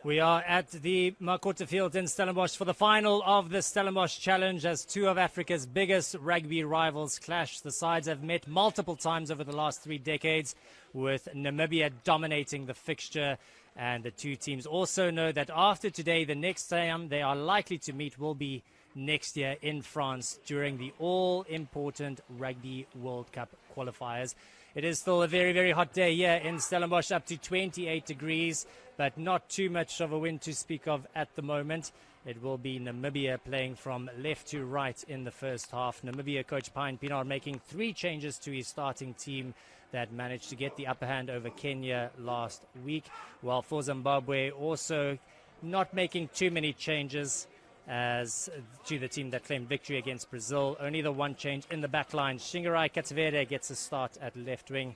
We are at the Makota Field in Stellenbosch for the final of the Stellenbosch Challenge as two of Africa's biggest rugby rivals clash. The sides have met multiple times over the last 3 decades, with Namibia dominating the fixture. And the two teams also know that after today, the next time they are likely to meet will be next year in France during the all-important Rugby World Cup qualifiers. It is still a very, very hot day here in Stellenbosch, up to 28 degrees, but not too much of a wind to speak of at the moment. It will be Namibia playing from left to right in the first half. Namibia coach Pine Pienaar making 3 changes to his starting team that managed to get the upper hand over Kenya last week, while for Zimbabwe also not making too many changes as to the team that claimed victory against Brazil. Only the one change in the back line. Shingarai Katsvere gets a start at left wing,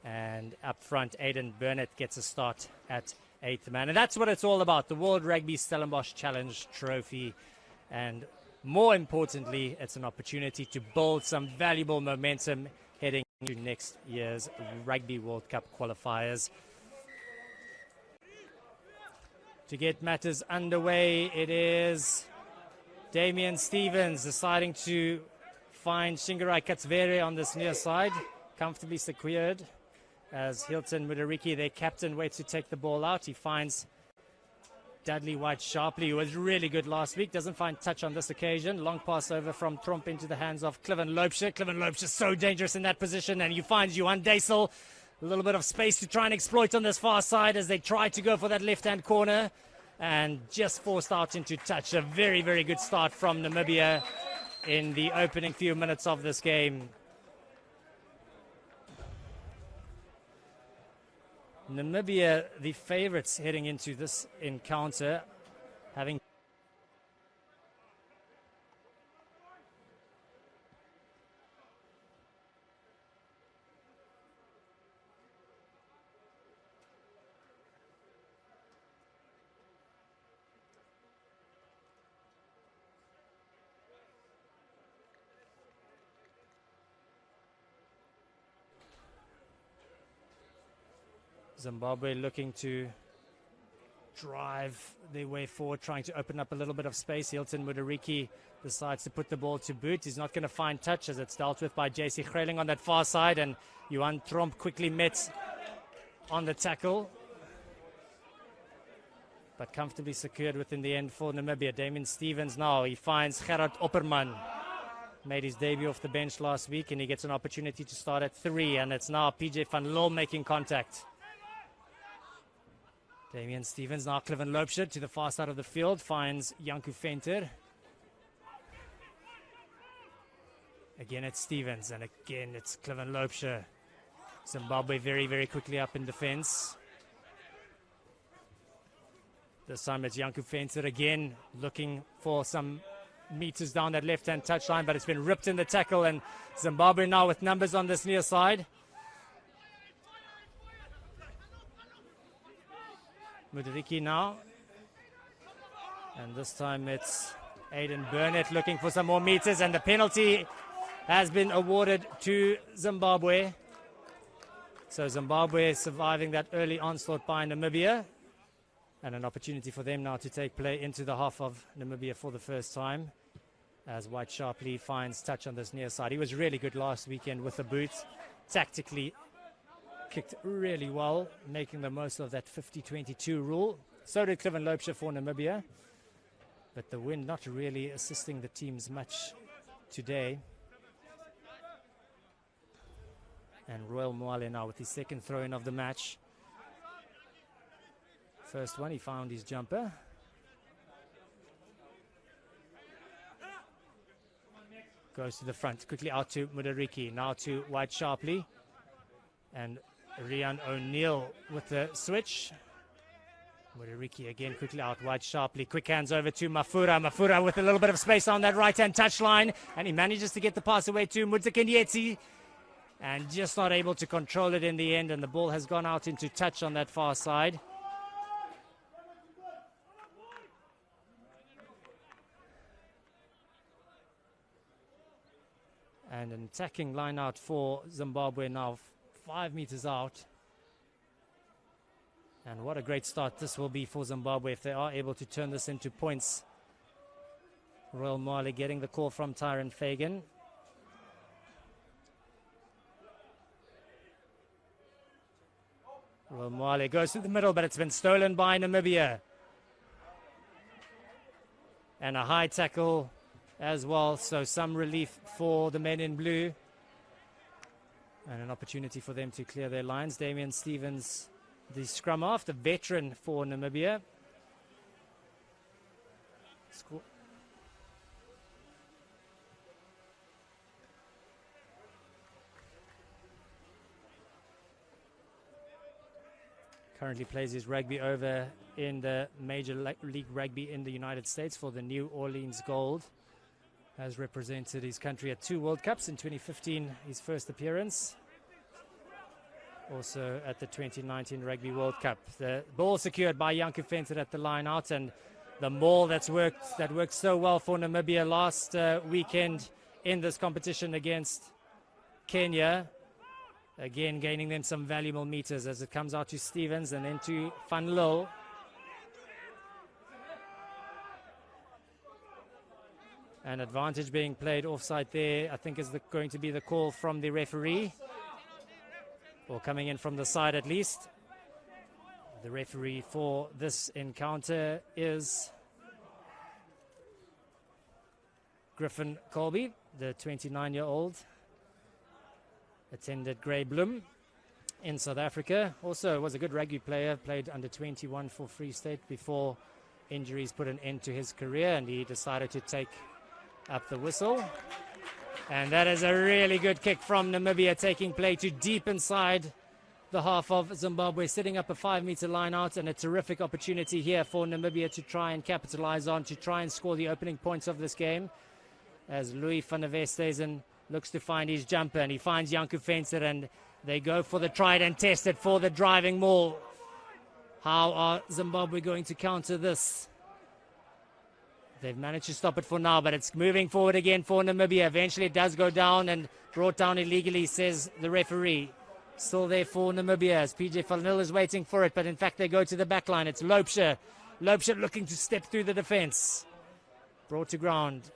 and up front Aiden Burnett gets a start at 8th man. And that's what it's all about, the World Rugby Stellenbosch Challenge Trophy. And more importantly, it's an opportunity to build some valuable momentum heading into next year's Rugby World Cup qualifiers. To get matters underway, it is Damian Stevens deciding to find Shingarai Katsvere on this near side, comfortably secured as Hilton Mudariki, their captain, waits to take the ball out. He finds Dudley White-Sharpley, who was really good last week, doesn't find touch on this occasion. Long pass over from Tromp into the hands of Cliven Loubser. Cliven Loubser so dangerous in that position, and he finds Johan Deysel. A little bit of space to try and exploit on this far side as they try to go for that left-hand corner, and just forced out into touch. A very, very good start from Namibia in the opening few minutes of this game. Namibia, the favorites heading into this encounter, having Zimbabwe looking to drive their way forward, trying to open up a little bit of space. Hilton Mudariki decides to put the ball to boot. He's not going to find touch as it's dealt with by JC Greling on that far side, and Johan Tromp quickly met on the tackle, but comfortably secured within the end for Namibia. Damian Stevens now, he finds Gerard Opperman. Made his debut off the bench last week, and he gets an opportunity to start at 3, and it's now PJ van Loo making contact. Damian Stevens, now Cliven Loubser to the far side of the field, finds Janku Venter. Again it's Stevens, and again it's Cliven Loubser. Zimbabwe very, very quickly up in defense. This time it's Janku Venter again, looking for some meters down that left-hand touchline, but it's been ripped in the tackle, and Zimbabwe now with numbers on this near side. Mudariki now, and this time it's Aiden Burnett looking for some more meters, and the penalty has been awarded to Zimbabwe. So Zimbabwe surviving that early onslaught by Namibia, and an opportunity for them now to take play into the half of Namibia for the first time, as White-Sharpley finds touch on this near side. He was really good last weekend with the boots, tactically kicked really well, making the most of that 50-22 rule. So did Cliven Loubser for Namibia, but the wind not really assisting the teams much today. And Royal Moale now with his second throw-in of the match. First one, he found his jumper. Goes to the front, quickly out to Mudariki, now to White-Sharpley. And Rian O'Neill with the switch. Mudariki again quickly out, White-Sharpley. Quick hands over to Mafura. Mafura with a little bit of space on that right-hand touchline. And he manages to get the pass away to Mutsekenyetsi. And just not able to control it in the end. And the ball has gone out into touch on that far side. And an attacking line out for Zimbabwe now, 5 meters out. And what a great start this will be for Zimbabwe if they are able to turn this into points. Royal Mali getting the call from Tyron Fagan. Royal Mali goes to the middle, but it's been stolen by Namibia. And a high tackle as well, so some relief for the men in blue. And an opportunity for them to clear their lines. Damian Stevens, the scrum half, the veteran for Namibia. Currently plays his rugby over in the Major League Rugby in the United States for the New Orleans Gold. Has represented his country at 2 World Cups. In 2015, his first appearance. Also at the 2019 Rugby World Cup. The ball secured by Janku Venter at the line out, and the maul that worked so well for Namibia last weekend in this competition against Kenya. Again, gaining them some valuable meters as it comes out to Stevens and then to Van Lille. An advantage being played offside there, I think is going to be the call from the referee. Or coming in from the side at least. The referee for this encounter is Griffin Colby, the 29-year-old. Attended Grey Bloom in South Africa. Also was a good rugby player, played under 21 for Free State before injuries put an end to his career, and he decided to take up the whistle. And that is a really good kick from Namibia, taking play to deep inside the half of Zimbabwe, setting up a 5-meter line out, and a terrific opportunity here for Namibia to try and capitalize on, to try and score the opening points of this game. As Louis van der Westhuizen looks to find his jumper, and he finds Janku Venter, and they go for the tried and tested for the driving maul. How are Zimbabwe going to counter this? They've managed to stop it for now, but it's moving forward again for Namibia. Eventually it does go down and brought down illegally, says the referee. Still there for Namibia as PJ Van Lille is waiting for it, but in fact they go to the back line. It's Loubser. Loubser looking to step through the defense. Brought to ground.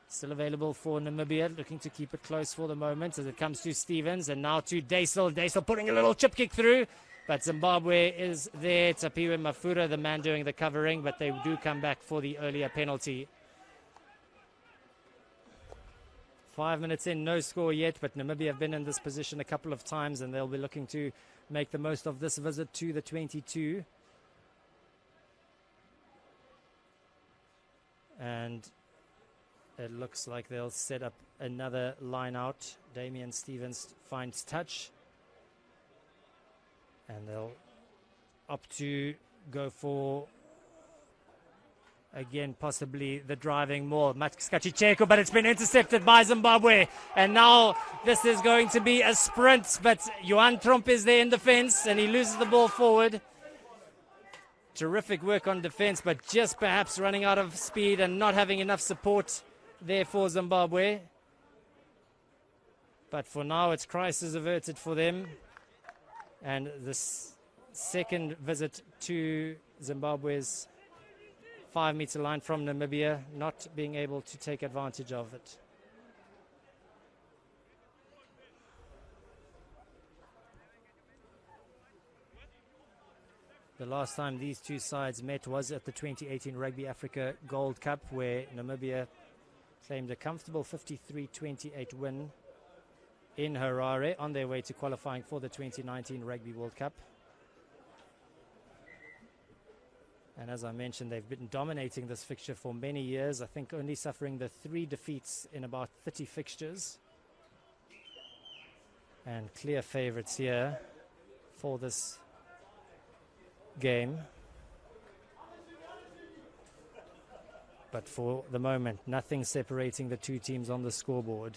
Still available for Namibia, looking to keep it close for the moment as it comes to Stevens, and now to Daisel. Daisel putting a little chip kick through, but Zimbabwe is there. Tapiwe Mafura, the man doing the covering, but they do come back for the earlier penalty. 5 minutes in, no score yet, but Namibia have been in this position a couple of times, and they'll be looking to make the most of this visit to the 22. And it looks like they'll set up another line out. Damian Stevens finds touch. And they'll opt to go for, again, possibly the driving maul. Matskachicheko, but it's been intercepted by Zimbabwe. And now this is going to be a sprint, but Johan Tromp is there in defense, and he loses the ball forward. Terrific work on defense, but just perhaps running out of speed and not having enough support there for Zimbabwe. But for now, it's crisis averted for them. And this second visit to Zimbabwe's 5-meter line from Namibia, not being able to take advantage of it. The last time these two sides met was at the 2018 Rugby Africa Gold Cup, where Namibia claimed a comfortable 53-28 win in Harare on their way to qualifying for the 2019 Rugby World Cup. And as I mentioned, they've been dominating this fixture for many years. I think only suffering the 3 defeats in about 30 fixtures. And clear favorites here for this game. But for the moment, nothing separating the two teams on the scoreboard.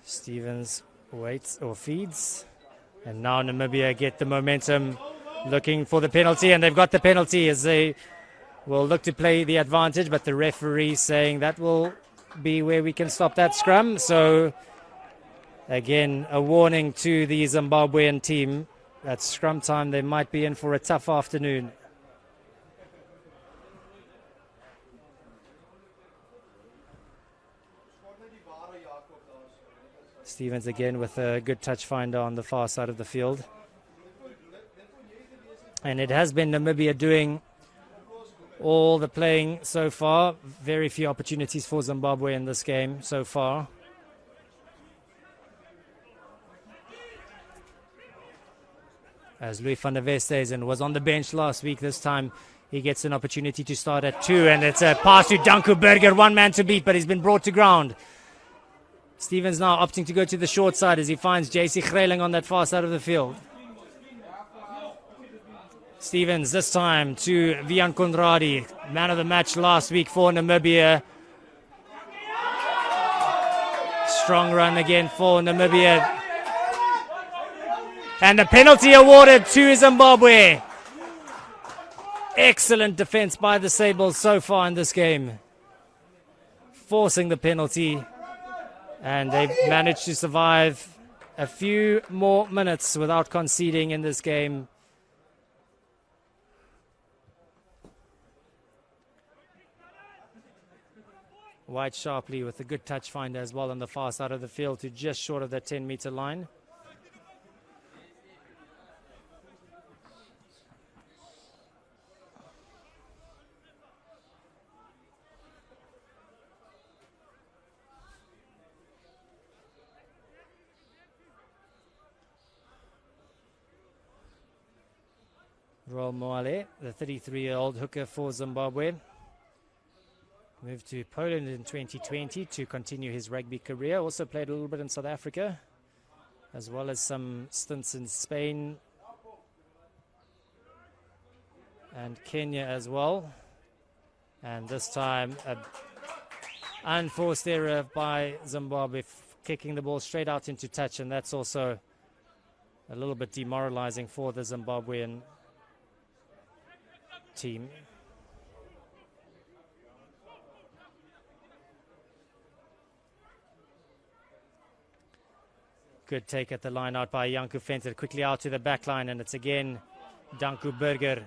Stevens waits or feeds, and now Namibia get the momentum looking for the penalty, and they've got the penalty as they will look to play the advantage, but the referee saying that will be where we can stop that scrum. So again, a warning to the Zimbabwean team at scrum time, they might be in for a tough afternoon. Stevens again with a good touch finder on the far side of the field. And it has been Namibia doing all the playing so far. Very few opportunities for Zimbabwe in this game so far. As Louis van der Westhuizen was on the bench last week, this time he gets an opportunity to start at 2, and it's a pass to Danku Burger, one man to beat, but he's been brought to ground. Stevens now opting to go to the short side as he finds JC Greling on that far side of the field. Stevens this time to Vian Conradi, man of the match last week for Namibia. Strong run again for Namibia. And the penalty awarded to Zimbabwe. Excellent defense by the Sables so far in this game. Forcing the penalty. And they've managed to survive a few more minutes without conceding in this game. White sharply with a good touch finder as well on the far side of the field to just short of that 10-meter line. Roel Moale, the 33-year-old hooker for Zimbabwe, moved to Poland in 2020 to continue his rugby career. Also played a little bit in South Africa, as well as some stints in Spain and Kenya as well. And this time, an unforced error by Zimbabwe, kicking the ball straight out into touch, and that's also a little bit demoralizing for the Zimbabwean team. Good take at the line out by Janku Venter, quickly out to the back line, and it's again Danku Burger.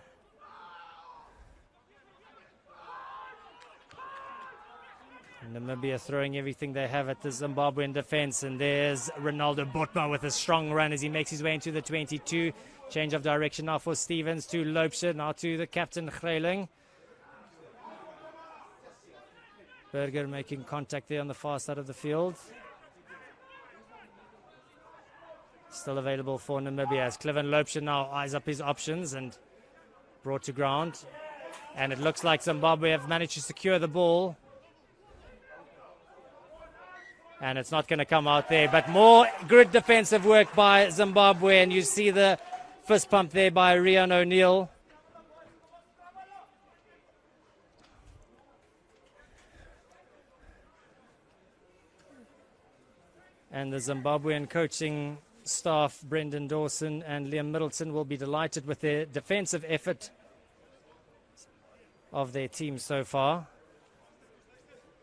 Namibia throwing everything they have at the Zimbabwean defense, and there's Ronaldo Botma with a strong run as he makes his way into the 22. Change of direction now for Stevens to Loubser, now to the captain Greling. Burger making contact there on the far side of the field. Still available for Namibia as Cliven Loubser now eyes up his options and brought to ground. And it looks like Zimbabwe have managed to secure the ball. And it's not going to come out there, but more good defensive work by Zimbabwe, and you see the fist pump there by Rian O'Neill. And the Zimbabwean coaching staff, Brendan Dawson and Liam Middleton, will be delighted with their defensive effort of their team so far.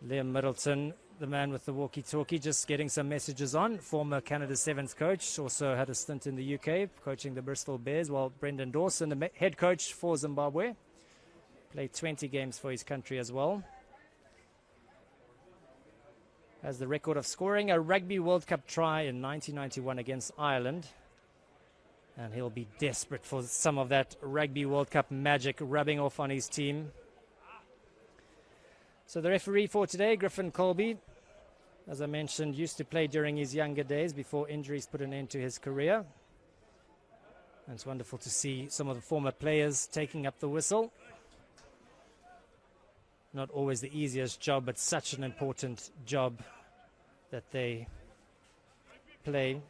Liam Middleton, the man with the walkie-talkie, just getting some messages on. Former Canada Sevens coach, also had a stint in the UK coaching the Bristol Bears, while Brendan Dawson, the head coach for Zimbabwe, played 20 games for his country as well. Has the record of scoring a Rugby World Cup try in 1991 against Ireland. And he'll be desperate for some of that Rugby World Cup magic rubbing off on his team. So the referee for today, Griffin Colby, as I mentioned, used to play during his younger days before injuries put an end to his career. And it's wonderful to see some of the former players taking up the whistle. Not always the easiest job, but such an important job that they play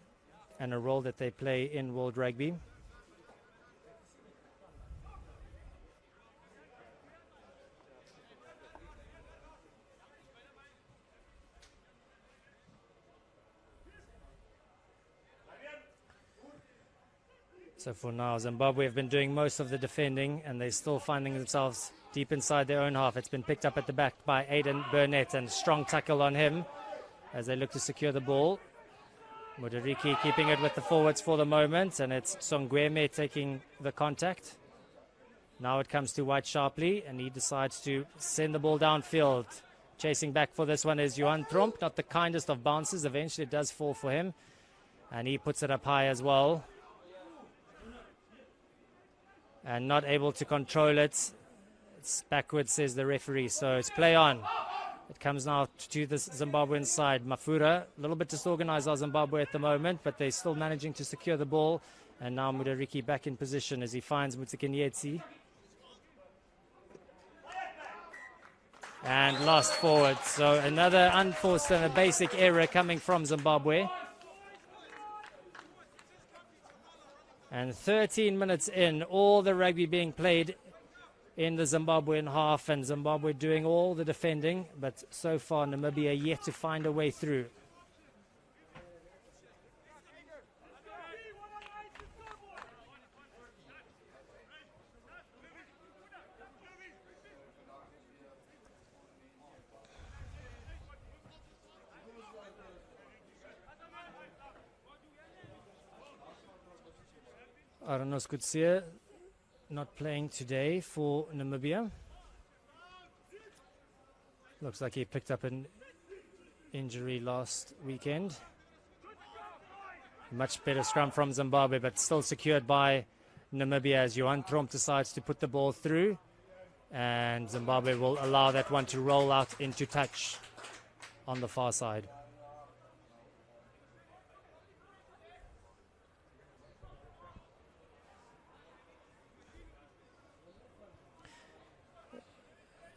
and a role that they play in World Rugby. So for now, Zimbabwe have been doing most of the defending, and they're still finding themselves deep inside their own half. It's been picked up at the back by Aidan Burnett, and strong tackle on him as they look to secure the ball. Mudariki keeping it with the forwards for the moment, and it's Songweme taking the contact. Now it comes to White Sharpley, and he decides to send the ball downfield. Chasing back for this one is Johan Tromp, not the kindest of bounces. Eventually it does fall for him, and he puts it up high as well. And not able to control it. It's backwards, says the referee, so it's play on. It comes now to the Zimbabwean side. Mafura, a little bit disorganized our Zimbabwe at the moment, but they're still managing to secure the ball. And now Mudariki back in position as he finds Mutikinyetsi. And lost forward. So another unforced and a basic error coming from Zimbabwe. And 13 minutes in, all the rugby being played in the Zimbabwean half, and Zimbabwe doing all the defending, but so far Namibia yet to find a way through. Aranos Kutsia not playing today for Namibia. Looks like he picked up an injury last weekend. Much better scrum from Zimbabwe, but still secured by Namibia as Johan Tromp decides to put the ball through. And Zimbabwe will allow that one to roll out into touch on the far side.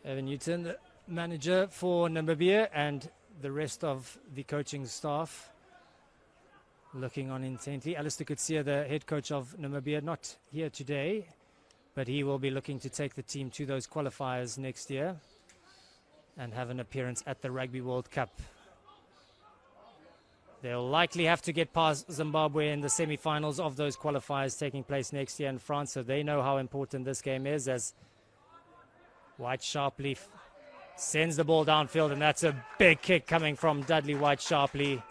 Evan Newton, the manager for Namibia, and the rest of the coaching staff looking on intently. Alistair Kutsia, the head coach of Namibia, not here today, but he will be looking to take the team to those qualifiers next year and have an appearance at the Rugby World Cup. They'll likely have to get past Zimbabwe in the semi-finals of those qualifiers taking place next year in France, so they know how important this game is, as White Sharpley sends the ball downfield, and that's a big kick coming from Dudley White Sharpley.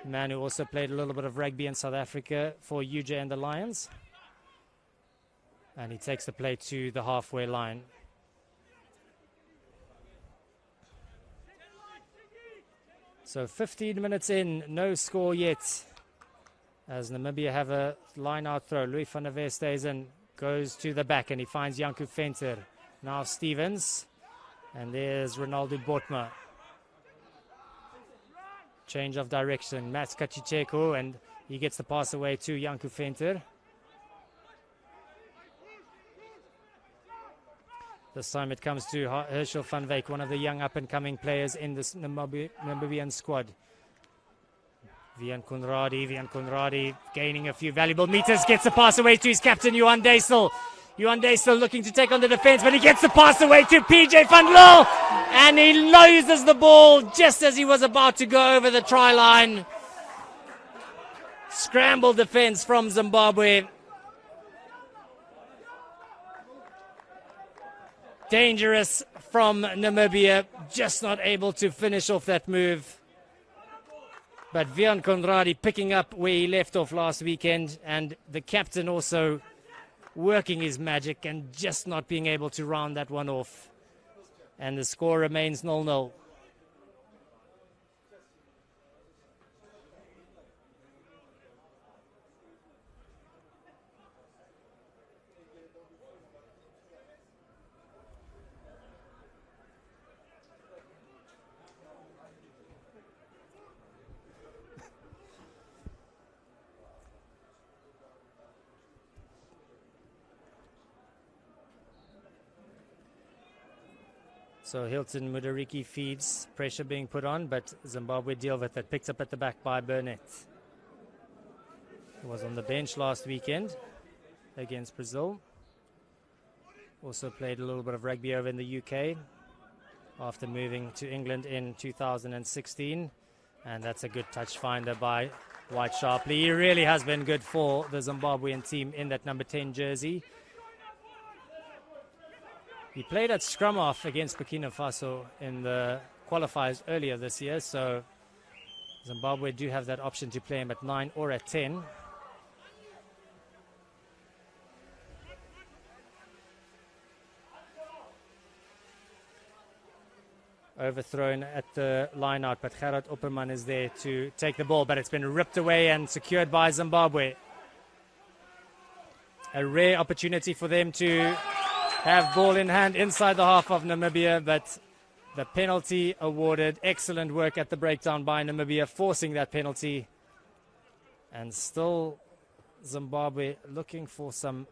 Man who also played a little bit of rugby in South Africa for UJ and the Lions. And he takes the play to the halfway line. So 15 minutes in, no score yet, as Namibia have a line-out throw. Louis van der Westhuizen goes to the back, and he finds Janku Venter. Now Stevens, and there's Ronaldo Botma. Change of direction. Mats Kachicheko, and he gets the pass away to Janku Venter. This time it comes to Herschel van Wyk, one of the young up-and-coming players in this Namibian squad. Vian Conradi gaining a few valuable meters, gets the pass away to his captain, Johan Deysel. Johan Deysel looking to take on the defense, but he gets the pass away to PJ van Lille, and he loses the ball just as he was about to go over the try line. Scramble defense from Zimbabwe. Dangerous from Namibia, just not able to finish off that move. But Vian Conradi picking up where he left off last weekend, and the captain also working his magic and just not being able to round that one off. And the score remains 0-0. So Hilton Mudariki feeds, pressure being put on, but Zimbabwe deal with it. Picked up at the back by Burnett. He was on the bench last weekend against Brazil. Also played a little bit of rugby over in the UK after moving to England in 2016. And that's a good touch finder by White sharply. He really has been good for the Zimbabwean team in that number 10 jersey. He played at scrum off against Burkina Faso in the qualifiers earlier this year, so Zimbabwe do have that option to play him at 9 or at 10. Overthrown at the line out, but Gerard Opperman is there to take the ball, but it's been ripped away and secured by Zimbabwe. A rare opportunity for them to have ball in hand inside the half of Namibia, but the penalty awarded. Excellent work at the breakdown by Namibia, forcing that penalty. And still Zimbabwe looking for some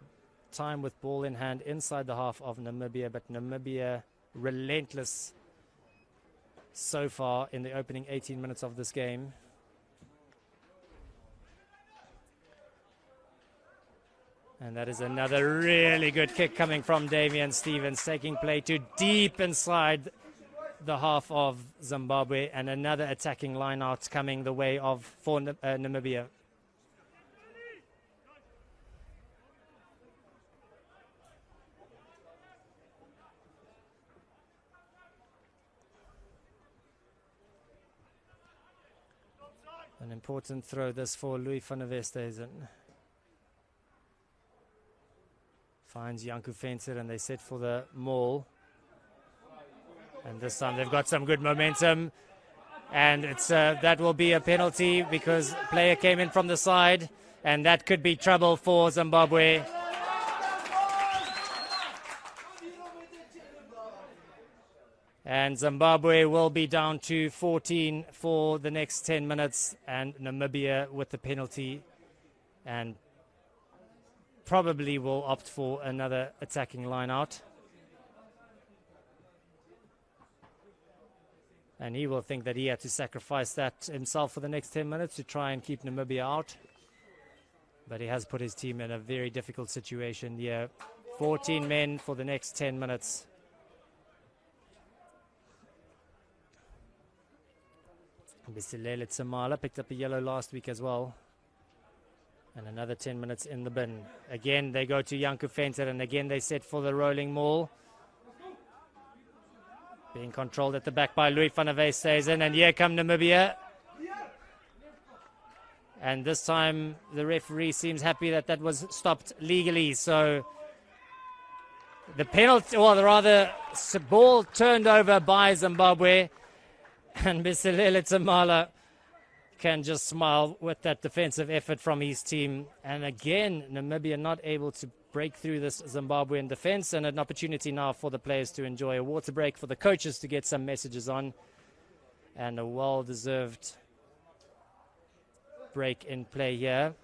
time with ball in hand inside the half of Namibia, but Namibia relentless so far in the opening 18 minutes of this game. And that is another really good kick coming from Damian Stevens, taking play to deep inside the half of Zimbabwe, and another attacking line out coming the way of for Namibia. An important throw this for Louis van der Westhuizen. Finds Janku Fencer and they set for the maul. And this time they've got some good momentum. And it's that will be a penalty because player came in from the side. And that could be trouble for Zimbabwe. And Zimbabwe will be down to 14 for the next 10 minutes. And Namibia with the penalty. And probably will opt for another attacking line out. And he will think that he had to sacrifice that himself for the next 10 minutes to try and keep Namibia out. But he has put his team in a very difficult situation here. 14 men for the next 10 minutes. Bisilele Tsamala picked up a yellow last week as well. And another 10 minutes in the bin. Again, they go to Janku Fencer, and again they set for the rolling maul. Being controlled at the back by Louis van der Westhuizen, and here come Namibia. And this time the referee seems happy that that was stopped legally. So the penalty, or rather, ball turned over by Zimbabwe, and Bisilele Tsamala can just smile with that defensive effort from his team. And again, Namibia not able to break through this Zimbabwean defense, and an opportunity now for the players to enjoy a water break, for the coaches to get some messages on, and a well-deserved break in play here.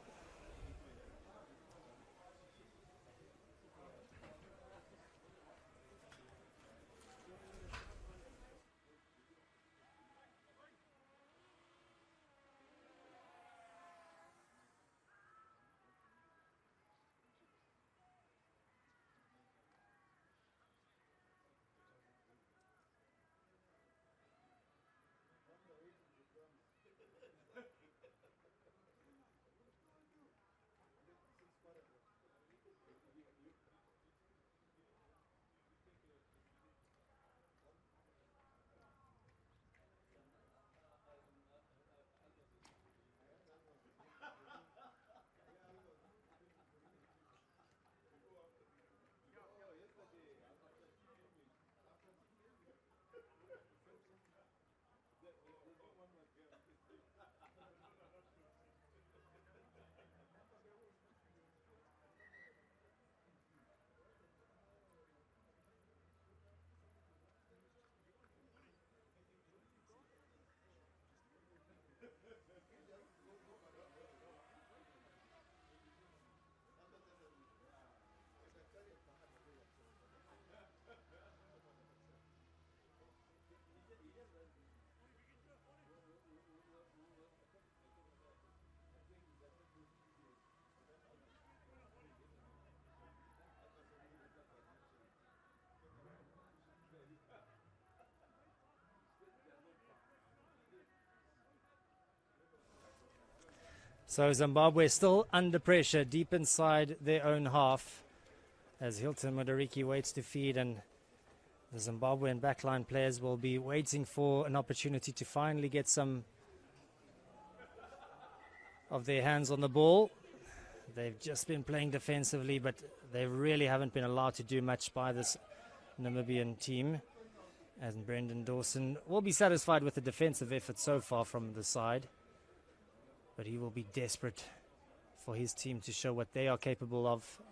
So Zimbabwe still under pressure, deep inside their own half, as Hilton Mudariki waits to feed, and the Zimbabwean backline players will be waiting for an opportunity to finally get some of their hands on the ball. They've just been playing defensively, but they really haven't been allowed to do much by this Namibian team. And Brendan Dawson will be satisfied with the defensive effort so far from the side, but he will be desperate for his team to show what they are capable of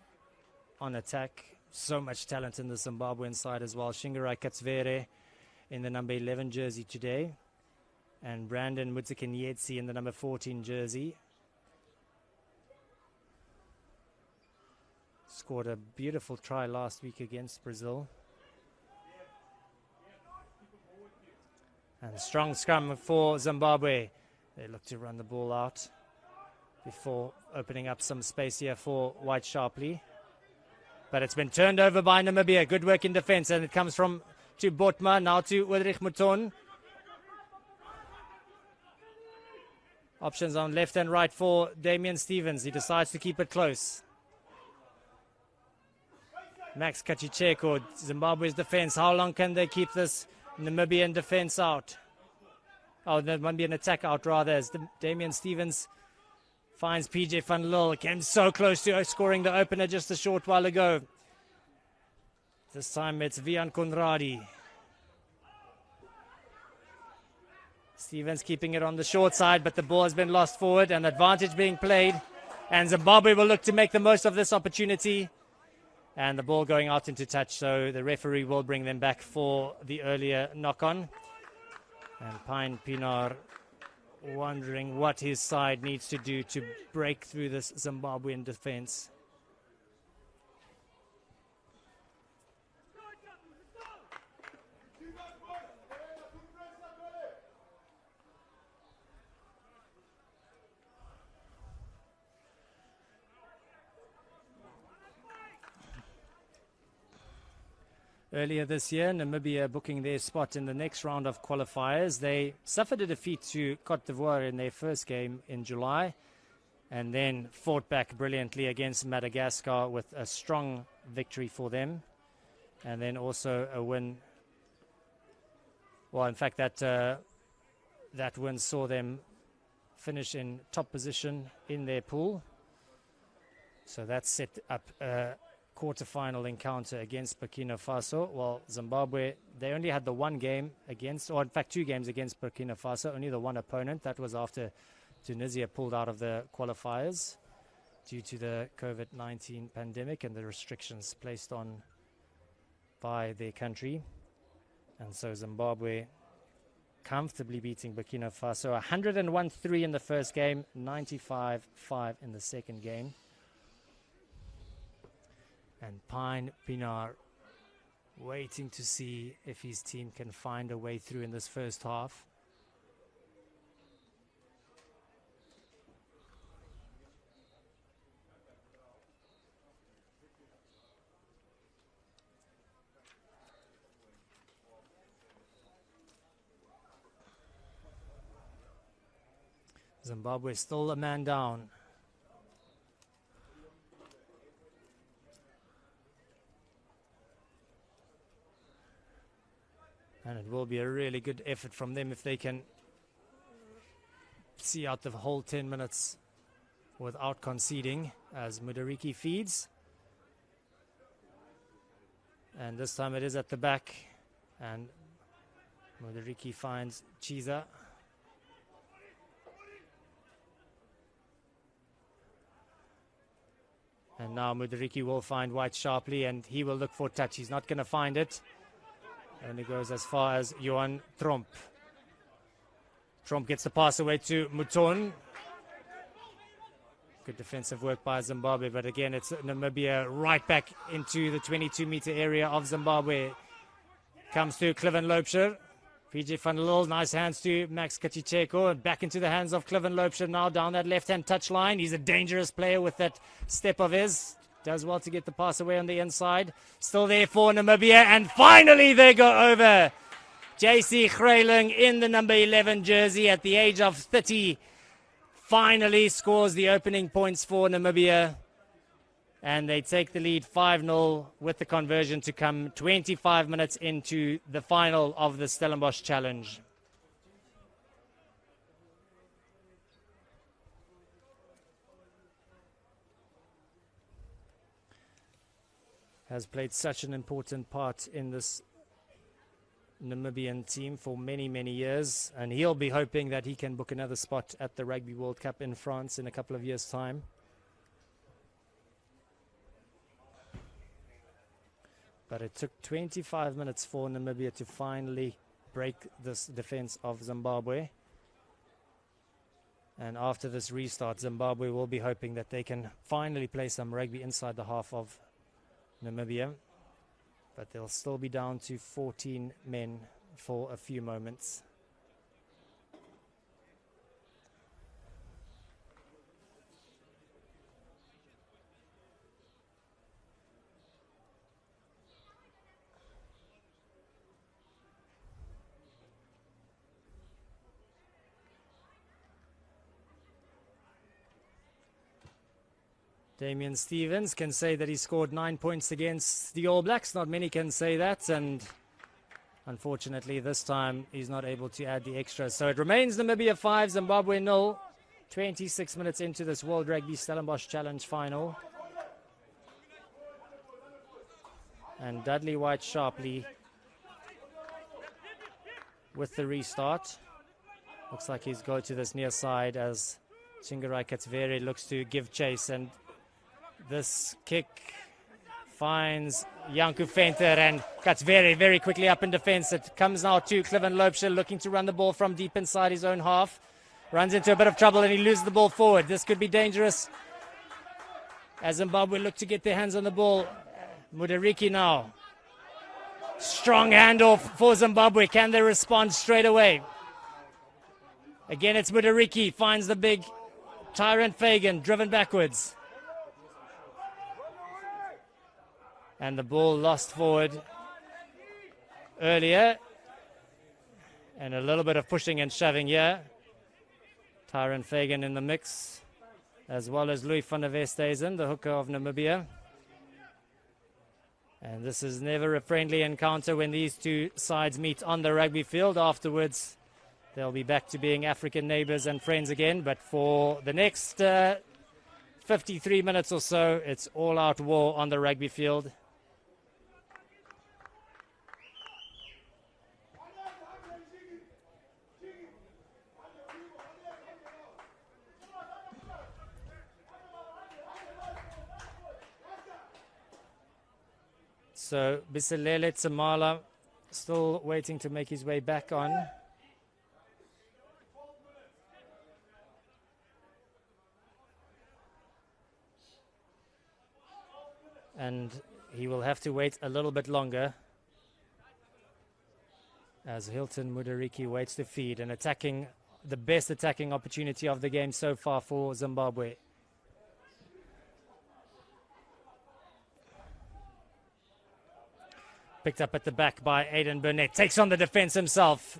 on attack. So much talent in the Zimbabwean side as well. Shingarai Katsvere in the number 11 jersey today, and Brandon Mutsikanyetsi in the number 14 jersey. Scored a beautiful try last week against Brazil. And strong scrum for Zimbabwe. They look to run the ball out before opening up some space here for White Sharpley. But it's been turned over by Namibia. Good work in defense, and it comes from to Botma, now to Ulrich Mouton. Options on left and right for Damian Stevens. He decides to keep it close. Max Kachicheko, Zimbabwe's defense. How long can they keep this Namibian defense out? Oh, there might be an attack out rather, as Damian Stevens finds PJ van Lille. Came so close to scoring the opener just a short while ago. This time it's Vian Conradi. Stevens keeping it on the short side, but the ball has been lost forward, and advantage being played. And Zimbabwe will look to make the most of this opportunity. And the ball going out into touch, so the referee will bring them back for the earlier knock-on. And Pine Pinar wondering what his side needs to do to break through this Zimbabwean defense. Earlier this year, Namibia booking their spot in the next round of qualifiers. They suffered a defeat to Cote d'Ivoire in their first game in July, and then fought back brilliantly against Madagascar with a strong victory for them. And then also a win. Well, in fact, that win saw them finish in top position in their pool. So that set up quarter-final encounter against Burkina Faso. Well, Zimbabwe, they only had the one game against, or in fact 2 games against Burkina Faso, only the one opponent. That was after Tunisia pulled out of the qualifiers due to the COVID-19 pandemic and the restrictions placed on by their country. And so Zimbabwe comfortably beating Burkina Faso. 101-3 in the first game, 95-5 in the second game. And Pine Pinar waiting to see if his team can find a way through in this first half. Zimbabwe still a man down. And it will be a really good effort from them if they can see out the whole 10 minutes without conceding, as Mudariki feeds. And this time it is at the back, and Mudariki finds Chiza. And now Mudariki will find White Sharpley, and he will look for touch. He's not going to find it. And he goes as far as Johan Tromp. Tromp gets the pass away to Mouton. Good defensive work by Zimbabwe, but again, it's Namibia right back into the 22-meter area of Zimbabwe. Comes to Cliven Loubser. PJ van Lille, nice hands to Max Kachicheko, and back into the hands of Cliven Loubser now down that left-hand touch line. He's a dangerous player with that step of his. Does well to get the pass away on the inside. Still there for Namibia, and finally they go over. JC Greyling in the number 11 jersey at the age of 35 finally scores the opening points for Namibia. And they take the lead 5-0 with the conversion to come 25 minutes into the final of the Stellenbosch Challenge. Has played such an important part in this Namibian team for many, many years. And he'll be hoping that he can book another spot at the Rugby World Cup in France in a couple of years' time. But it took 25 minutes for Namibia to finally break this defense of Zimbabwe. And after this restart, Zimbabwe will be hoping that they can finally play some rugby inside the half of Namibia. But they'll still be down to 14 men for a few moments. Damian Stevens can say that he scored 9 points against the All Blacks. Not many can say that, and unfortunately this time he's not able to add the extra. So it remains Namibia 5, Zimbabwe 0, 26 minutes into this World Rugby Stellenbosch Challenge final. And Dudley White sharply with the restart. Looks like he's going to this near side as Chingarai Katsvere looks to give chase, and this kick finds Janku Venter, and Katsvere very quickly up in defense. It comes now to Cliven Loubser looking to run the ball from deep inside his own half. Runs into a bit of trouble and he loses the ball forward. This could be dangerous as Zimbabwe look to get their hands on the ball. Mudariki now. Strong handoff for Zimbabwe. Can they respond straight away? Again, it's Mudariki. Finds the big Tyrant Fagan driven backwards. And the ball lost forward earlier. And a little bit of pushing and shoving here. Tyrant Fagan in the mix, as well as Louis van der Westhuizen, the hooker of Namibia. And this is never a friendly encounter when these two sides meet on the rugby field. Afterwards, they'll be back to being African neighbors and friends again. But for the next 53 minutes or so, it's all-out war on the rugby field. So Biselele Tsamala still waiting to make his way back on. And he will have to wait a little bit longer as Hilton Mudariki waits to feed, and attacking the best attacking opportunity of the game so far for Zimbabwe. Picked up at the back by Aidan Burnett. Takes on the defense himself.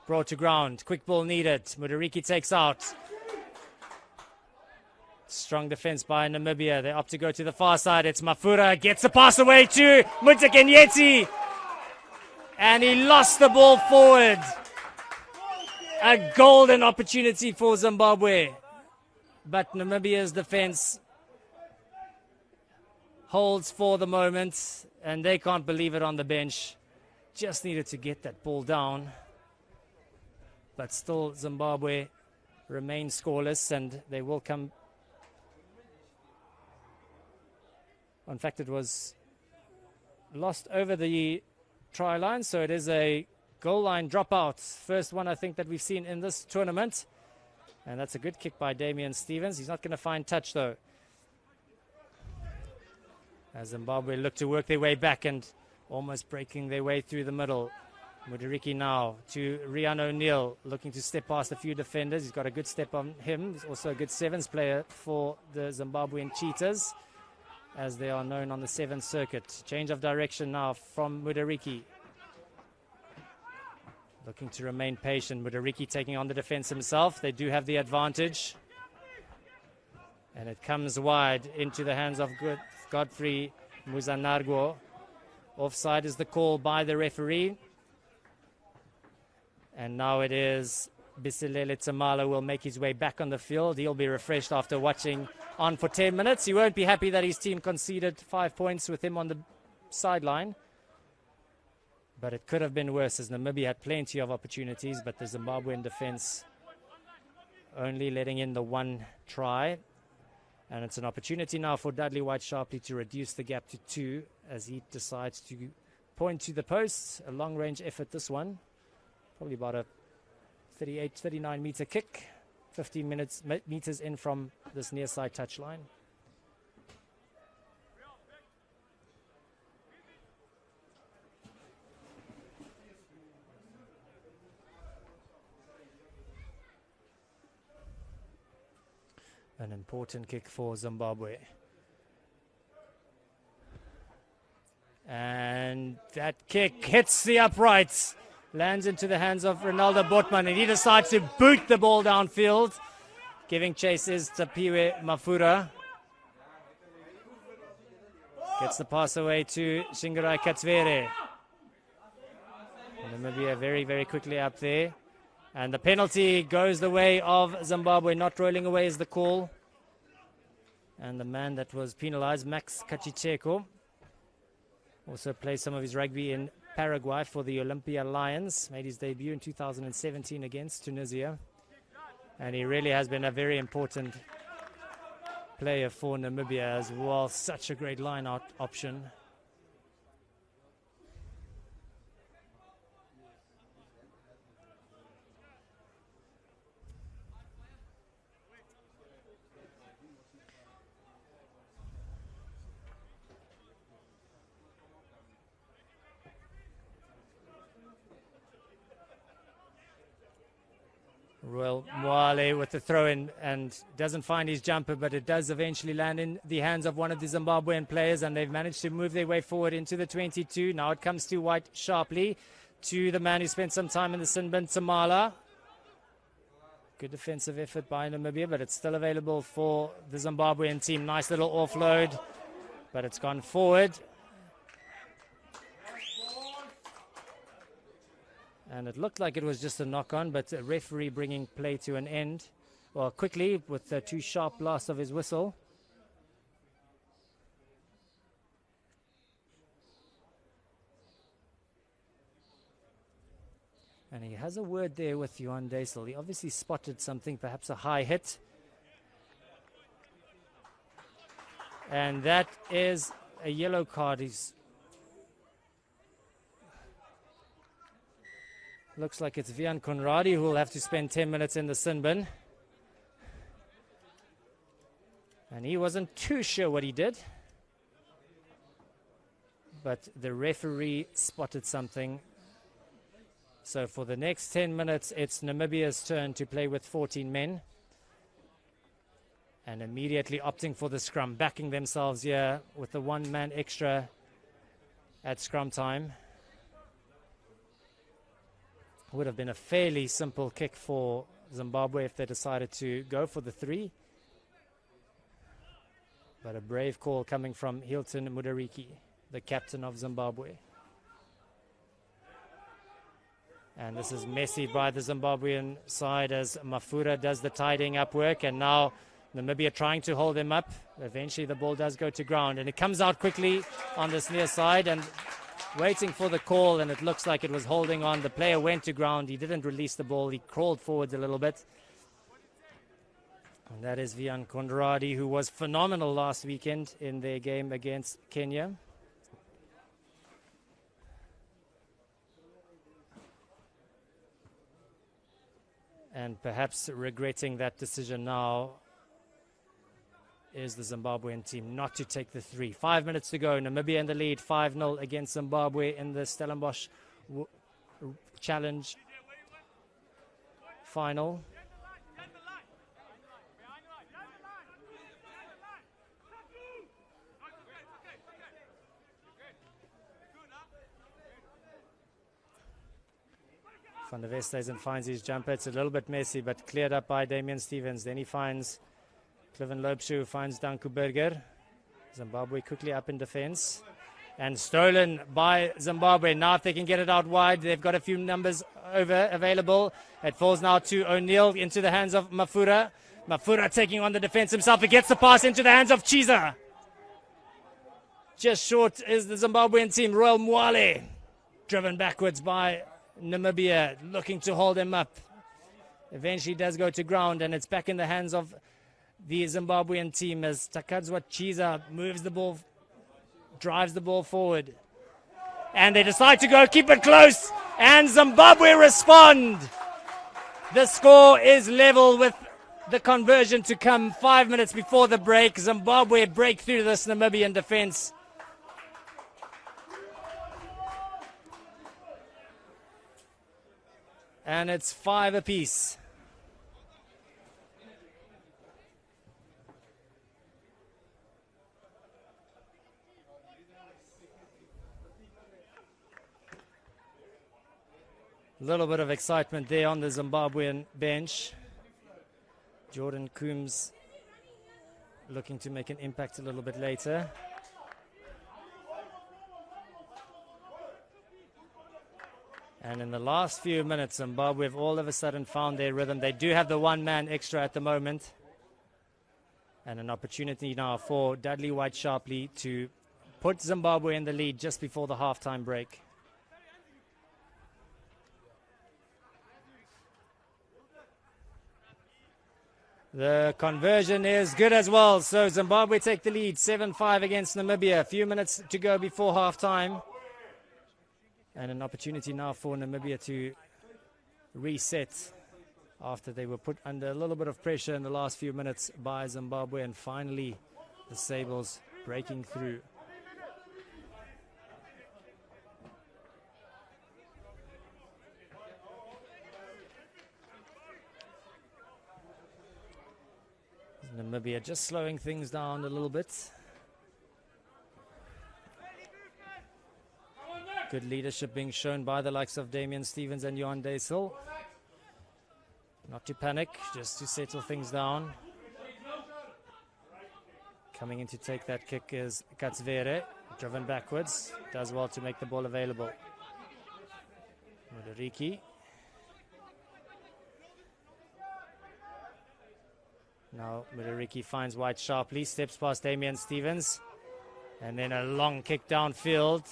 Brought to ground. Quick ball needed. Mudariki takes out. Strong defense by Namibia. They opt to go to the far side. It's Mafura. Gets the pass away to Mutakenyeti. And he lost the ball forward. A golden opportunity for Zimbabwe. But Namibia's defense holds for the moment, and they can't believe it on the bench. Just needed to get that ball down. But still, Zimbabwe remain scoreless, and they will come. In fact, it was lost over the try line, so it is a goal line dropout. First one, I think, that we've seen in this tournament. And that's a good kick by Damian Stevens. He's not going to find touch, though. As Zimbabwe look to work their way back and almost breaking their way through the middle. Mudariki now to Rian O'Neill, looking to step past a few defenders. He's got a good step on him. He's also a good sevens player for the Zimbabwean Cheetahs, as they are known on the seventh circuit. Change of direction now from Mudariki. Looking to remain patient. Mudariki taking on the defense himself. They do have the advantage. And it comes wide into the hands of Godfrey Muzanargo. Offside is the call by the referee. And now it is Bisilele Tamala will make his way back on the field. He'll be refreshed after watching on for 10 minutes. He won't be happy that his team conceded 5 points with him on the sideline. But it could have been worse, as Namibia had plenty of opportunities, but the Zimbabwean defense only letting in the one try. And it's an opportunity now for Dudley White-Sharpley to reduce the gap to 2 as he decides to point to the posts. A long-range effort, this one. Probably about a 38, 39-meter kick. 15 meters in from this near-side touchline. An important kick for Zimbabwe. And that kick hits the uprights, lands into the hands of Ronaldo Botman, and he decides to boot the ball downfield. Giving chase is Tapiwe Mafura. Gets the pass away to Shingarai Katsvere. Namibia very, very quickly up there. And the penalty goes the way of Zimbabwe. Not rolling away is the call. And the man that was penalized, Max Kachicheko, also played some of his rugby in Paraguay for the Olympia Lions. Made his debut in 2017 against Tunisia. And he really has been a very important player for Namibia as well. Such a great line-out option. Royal Mwale with the throw-in and doesn't find his jumper, but it does eventually land in the hands of one of the Zimbabwean players, and they've managed to move their way forward into the 22. Now it comes to White-Sharpley, to the man who spent some time in the sin bin, Tamala. Good defensive effort by Namibia, but it's still available for the Zimbabwean team. Nice little offload, but it's gone forward. And it looked like it was just a knock-on, but a referee bringing play to an end, well, quickly with the 2 sharp blasts of his whistle. And he has a word there with Johan Deisel. He obviously spotted something, perhaps a high hit. And that is a yellow card. Looks like it's Vian Conradi who will have to spend 10 minutes in the sin bin. And he wasn't too sure what he did. But the referee spotted something. So for the next 10 minutes, it's Namibia's turn to play with 14 men. And immediately opting for the scrum, backing themselves here with the 1 man extra at scrum time. Would have been a fairly simple kick for Zimbabwe if they decided to go for the 3. But a brave call coming from Hilton Mudariki, the captain of Zimbabwe. And this is messy by the Zimbabwean side as Mafura does the tidying up work. And now Namibia trying to hold him up. Eventually the ball does go to ground. And it comes out quickly on this near side. And waiting for the call, and it looks like it was holding on. The player went to ground. He didn't release the ball. He crawled forwards a little bit. And that is Vian Conradi, who was phenomenal last weekend in their game against Kenya. And perhaps regretting that decision now is the Zimbabwean team not to take the 3. 5 minutes to go. Namibia in the lead, 5-0 against Zimbabwe in the Stellenbosch Challenge final. Van der Westhuizen finds his jumper. It's a little bit messy, but cleared up by Damian Stevens. Then he finds Cliven Lopeshu finds Danku Berger. Zimbabwe quickly up in defense. And stolen by Zimbabwe. Now if they can get it out wide, they've got a few numbers available. It falls now to O'Neill into the hands of Mafura. Mafura taking on the defense himself. He gets the pass into the hands of Chiza. Just short is the Zimbabwean team. Royal Mwale driven backwards by Namibia, looking to hold him up. Eventually does go to ground, and it's back in the hands of the Zimbabwean team as Takadzwa Chiza moves the ball, drives the ball forward. And they decide to go keep it close, and Zimbabwe respond. The score is level with the conversion to come 5 minutes before the break. Zimbabwe break through this Namibian defense. And it's 5 apiece. A little bit of excitement there on the Zimbabwean bench. Jordan Coombs looking to make an impact a little bit later. And in the last few minutes, Zimbabwe have all of a sudden found their rhythm. They do have the one man extra at the moment. And an opportunity now for Dudley White-Sharpley to put Zimbabwe in the lead just before the halftime break. The conversion is good as well. So Zimbabwe take the lead, 7-5 against Namibia. A few minutes to go before halftime. And an opportunity now for Namibia to reset after they were put under a little bit of pressure in the last few minutes by Zimbabwe. And finally, the Sables breaking through. Namibia just slowing things down a little bit. Good leadership being shown by the likes of Damian Stevens and Johan Deysel. Not to panic, just to settle things down. Coming in to take that kick is Katsvere, driven backwards. Does well to make the ball available. Mudariki. Now Mudariki finds White-Sharpley, steps past Damian Stevens. And then a long kick downfield.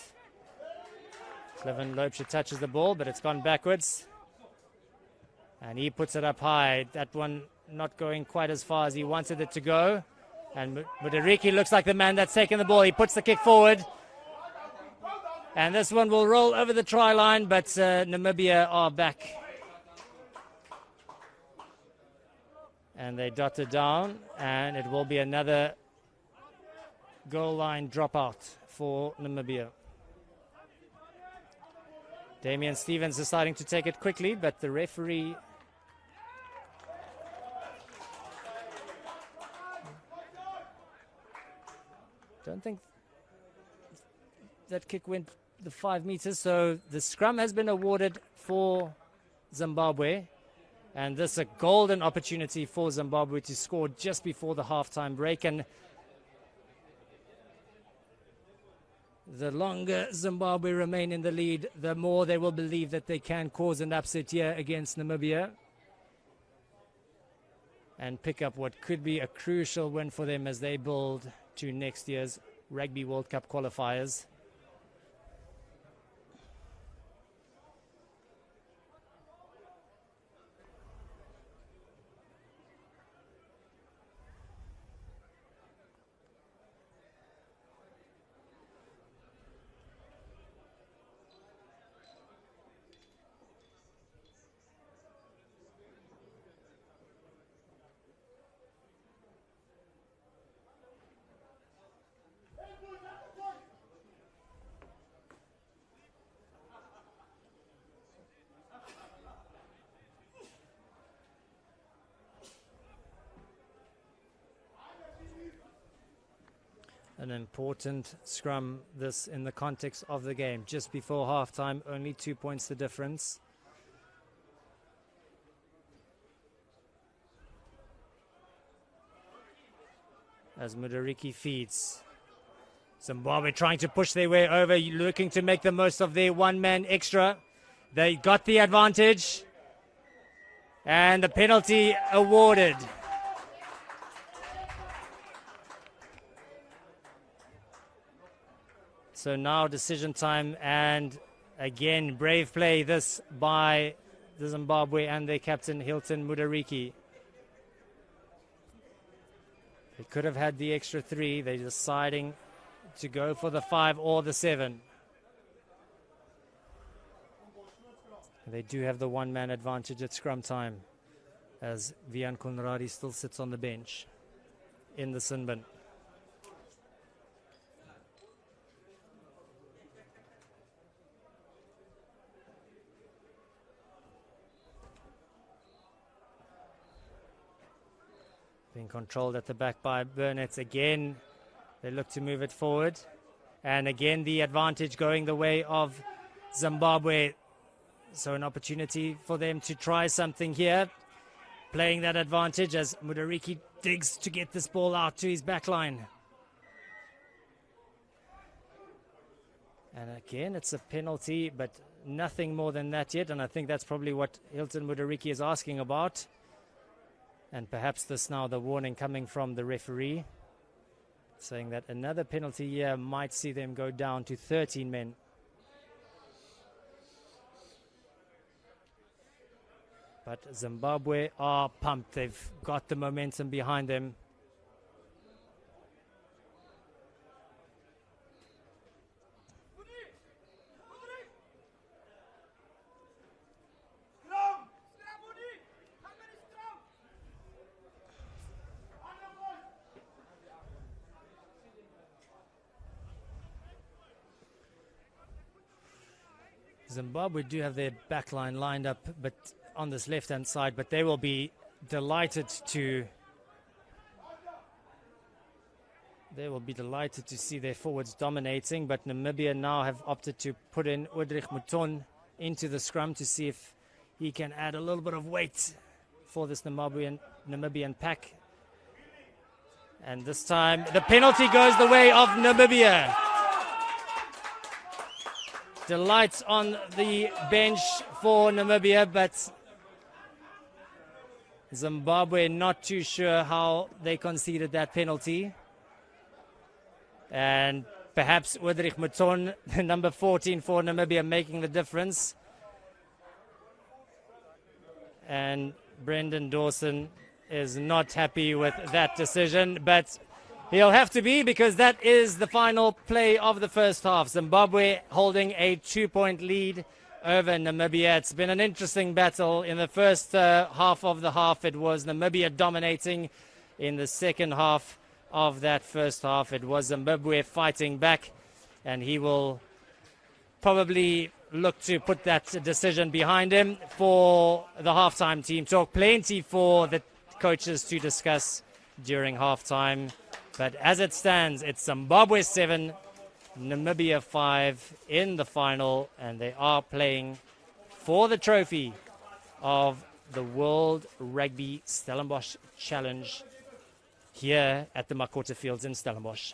Cliven Lopeshu touches the ball, but it's gone backwards. And he puts it up high. That one not going quite as far as he wanted it to go. And Mudariki looks like the man that's taken the ball. He puts the kick forward. And this one will roll over the try line, but Namibia are back. And they dot it down, and it will be another goal line dropout for Namibia. Damian Stevens deciding to take it quickly, but the referee don't think that kick went the 5 meters, so the scrum has been awarded for Zimbabwe. And this is a golden opportunity for Zimbabwe to score just before the halftime break. And the longer Zimbabwe remain in the lead, the more they will believe that they can cause an upset here against Namibia and pick up what could be a crucial win for them as they build to next year's Rugby World Cup qualifiers. An important scrum, this in the context of the game. Just before halftime, only 2 points the difference. as Mudariki feeds. Zimbabwe trying to push their way over, looking to make the most of their one-man extra. They got the advantage. And the penalty awarded. So now decision time, and again, brave play this by the Zimbabwe and their captain Hilton Mudariki. They could have had the extra 3. They're deciding to go for the 5 or the 7. They do have the one-man advantage at scrum time, as Vian Conradi still sits on the bench in the sin bin. Being controlled at the back by Burnett again. They look to move it forward. And again, the advantage going the way of Zimbabwe. So an opportunity for them to try something here. Playing that advantage as Mudariki digs to get this ball out to his back line. And again, it's a penalty, but nothing more than that yet. And I think that's probably what Hilton Mudariki is asking about. And perhaps this now the warning coming from the referee, saying that another penalty here might see them go down to 13 men. But Zimbabwe are pumped. They've got the momentum behind them. Zimbabwe do have their backline lined up, but on this left-hand side, but they will be delighted to see their forwards dominating. But Namibia now have opted to put in Udrich Mouton into the scrum to see if he can add a little bit of weight for this Namibian pack. And this time the penalty goes the way of Namibia. Delight on the bench for Namibia, but Zimbabwe not too sure how they conceded that penalty. And perhaps Udrich Mouton, number 14 for Namibia, making the difference. And Brendan Dawson is not happy with that decision, but he'll have to be, because that is the final play of the first half. Zimbabwe holding a 2-point lead over Namibia. It's been an interesting battle. In the first half of the half, it was Namibia dominating. In the second half of that first half, it was Zimbabwe fighting back, and he will probably look to put that decision behind him for the halftime team talk. Plenty for the coaches to discuss during halftime. But as it stands, it's Zimbabwe 7, Namibia 5 in the final, and they are playing for the trophy of the World Rugby Stellenbosch Challenge here at the Makota Fields in Stellenbosch.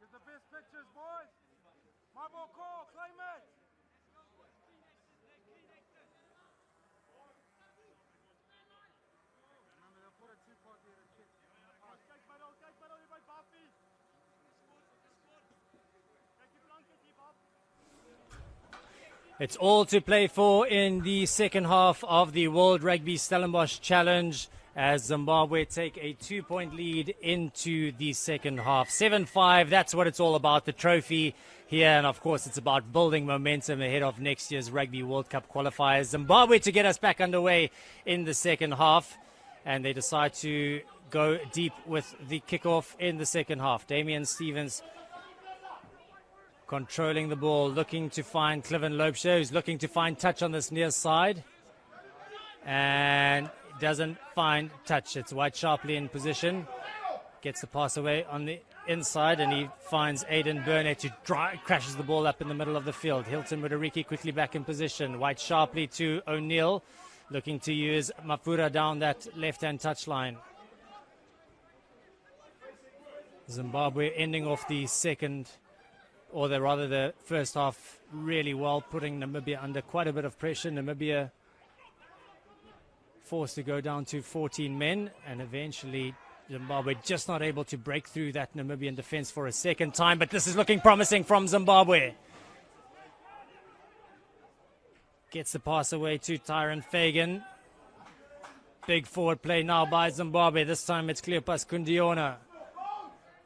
Here's the best pictures, boys. My ball call, claim it. Remember, they'll put a two-pot there and check. Kijk maar al, by Buffy. Kijk die blanket hier, Bob. It's all to play for in the second half of the World Rugby Stellenbosch Challenge as Zimbabwe take a 2-point lead into the second half. 7-5, that's what it's all about, the trophy here. And of course, it's about building momentum ahead of next year's Rugby World Cup qualifiers. Zimbabwe to get us back underway in the second half. And they decide to go deep with the kickoff in the second half. Damian Stevens controlling the ball, looking to find Cliven Lopesha, who's looking to find touch on this near side. And doesn't find touch. It's White sharply in position. Gets the pass away on the inside, and he finds Aidan Burnett, who crashes the ball up in the middle of the field. Hilton Mudariki quickly back in position. White sharply to O'Neill, looking to use Mafura down that left-hand touchline. Zimbabwe ending off the the first half really well, putting Namibia under quite a bit of pressure. Namibia forced to go down to 14 men, and eventually Zimbabwe just not able to break through that Namibian defense for a second time. But this is looking promising from Zimbabwe. Gets the pass away to Tyron Fagan. Big forward play now by Zimbabwe. This time it's Cleopas Kundiona.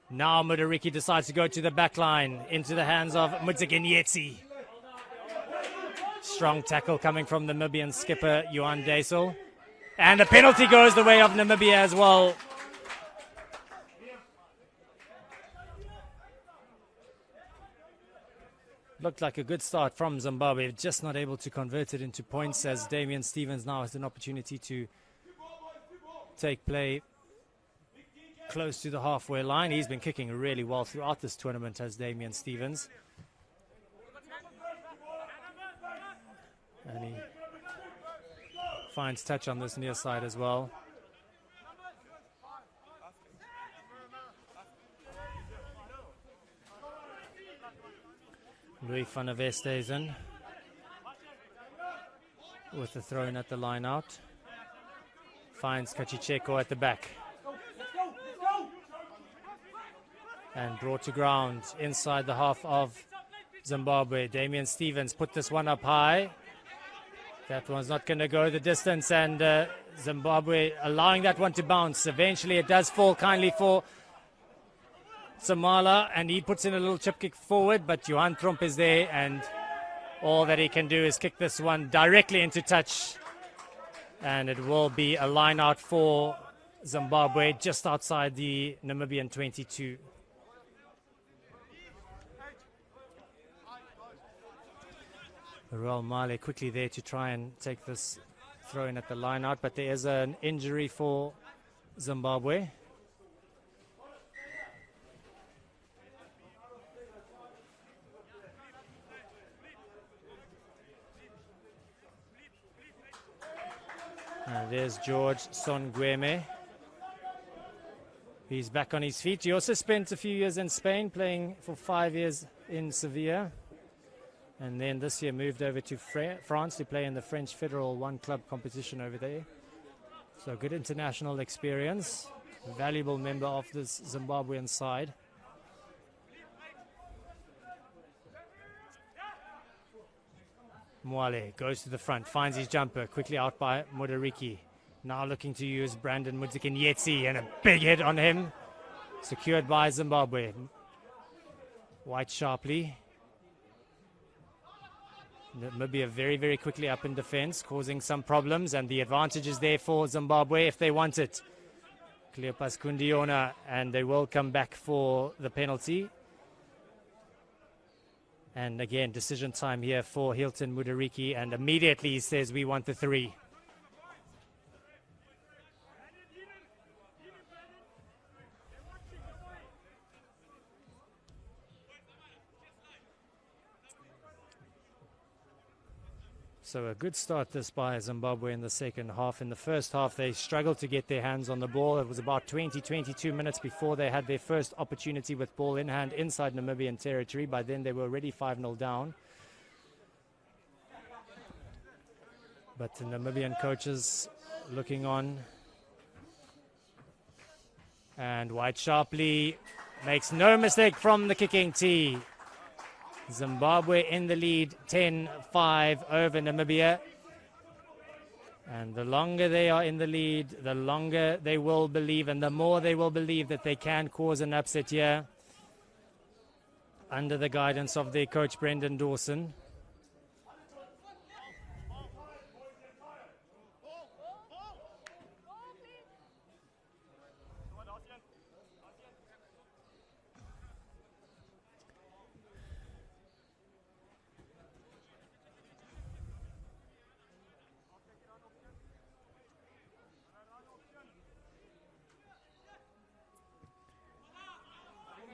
Now Mudariki decides to go to the back line, into the hands of Mutsikinyetsi. Strong tackle coming from the Namibian skipper, Johan Deisel. And a penalty goes the way of Namibia as well. Looked like a good start from Zimbabwe, just not able to convert it into points, as Damian Stevens now has an opportunity to take play close to the halfway line. He's been kicking really well throughout this tournament as Damian Stevens. And he finds touch on this near side as well. Louis van der Westhuizen with the throw in at the line out. Finds Kachicheko at the back. And brought to ground inside the half of Zimbabwe. Damian Stevens put this one up high. That one's not going to go the distance, and Zimbabwe allowing that one to bounce. Eventually it does fall kindly for Samala, and he puts in a little chip kick forward, but Johan Trump is there, and all that he can do is kick this one directly into touch. And it will be a line out for Zimbabwe just outside the Namibian 22. Roel Male quickly there to try and take this throw in at the line out, but there is an injury for Zimbabwe. And there's George Songweme. He's back on his feet. He also spent a few years in Spain, playing for 5 years in Sevilla. And then this year moved over to France to play in the French Federal One Club competition over there. So good international experience. A valuable member of this Zimbabwean side. Mwale goes to the front, finds his jumper, quickly out by Mudariki. Now looking to use Brandon Mutsikinyetsi, and a big hit on him. Secured by Zimbabwe. White sharply. Namibia very, very quickly up in defense, causing some problems, and the advantage is there for Zimbabwe if they want it. Cleopas Kundiona, and they will come back for the penalty. And again, decision time here for Hilton Mudariki, and immediately he says, we want the 3. So a good start this by Zimbabwe in the second half. In the first half, they struggled to get their hands on the ball. It was about 22 minutes before they had their first opportunity with ball in hand inside Namibian territory. By then, they were already 5-0 down. But the Namibian coaches looking on. And White sharply makes no mistake from the kicking tee. Zimbabwe in the lead, 10-5 over Namibia. And the longer they are in the lead, the longer they will believe, and the more they will believe that they can cause an upset here under the guidance of their coach, Brendan Dawson.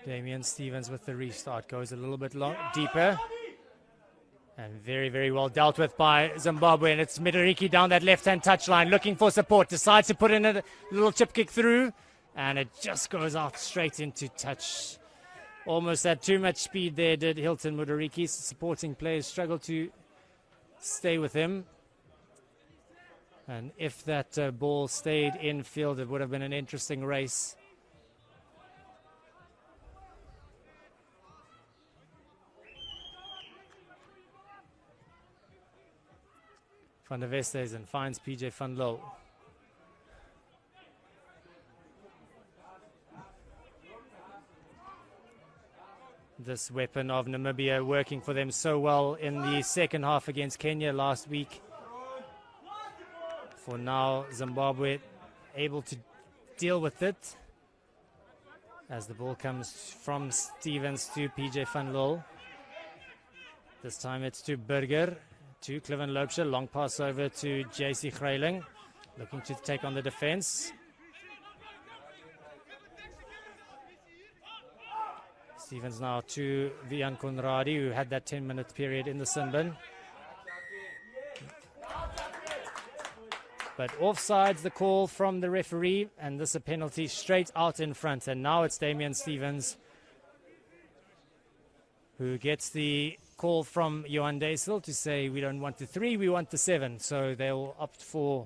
Damian Stevens with the restart goes a little bit deeper. And very, very well dealt with by Zimbabwe. And it's Midoriki down that left-hand touchline looking for support. Decides to put in a little chip kick through. And it just goes out straight into touch. Almost had too much speed there, did Hilton Midoriki. Supporting players struggled to stay with him. And if that ball stayed in field, it would have been an interesting race. Van der Westhuizen finds PJ van Loo. This weapon of Namibia working for them so well in the second half against Kenya last week. For now, Zimbabwe able to deal with it as the ball comes from Stevens to PJ van Loo. This time it's to Burger. To Cliven Loubser, long pass over to JC Grayling, looking to take on the defense. Stevens now to Vian Conradi, who had that 10-minute period in the sin bin. But offsides the call from the referee, and this a penalty straight out in front. And now it's Damian Stevens who gets the call from Johan Deisel to say we don't want the 3, we want the 7. So they'll opt for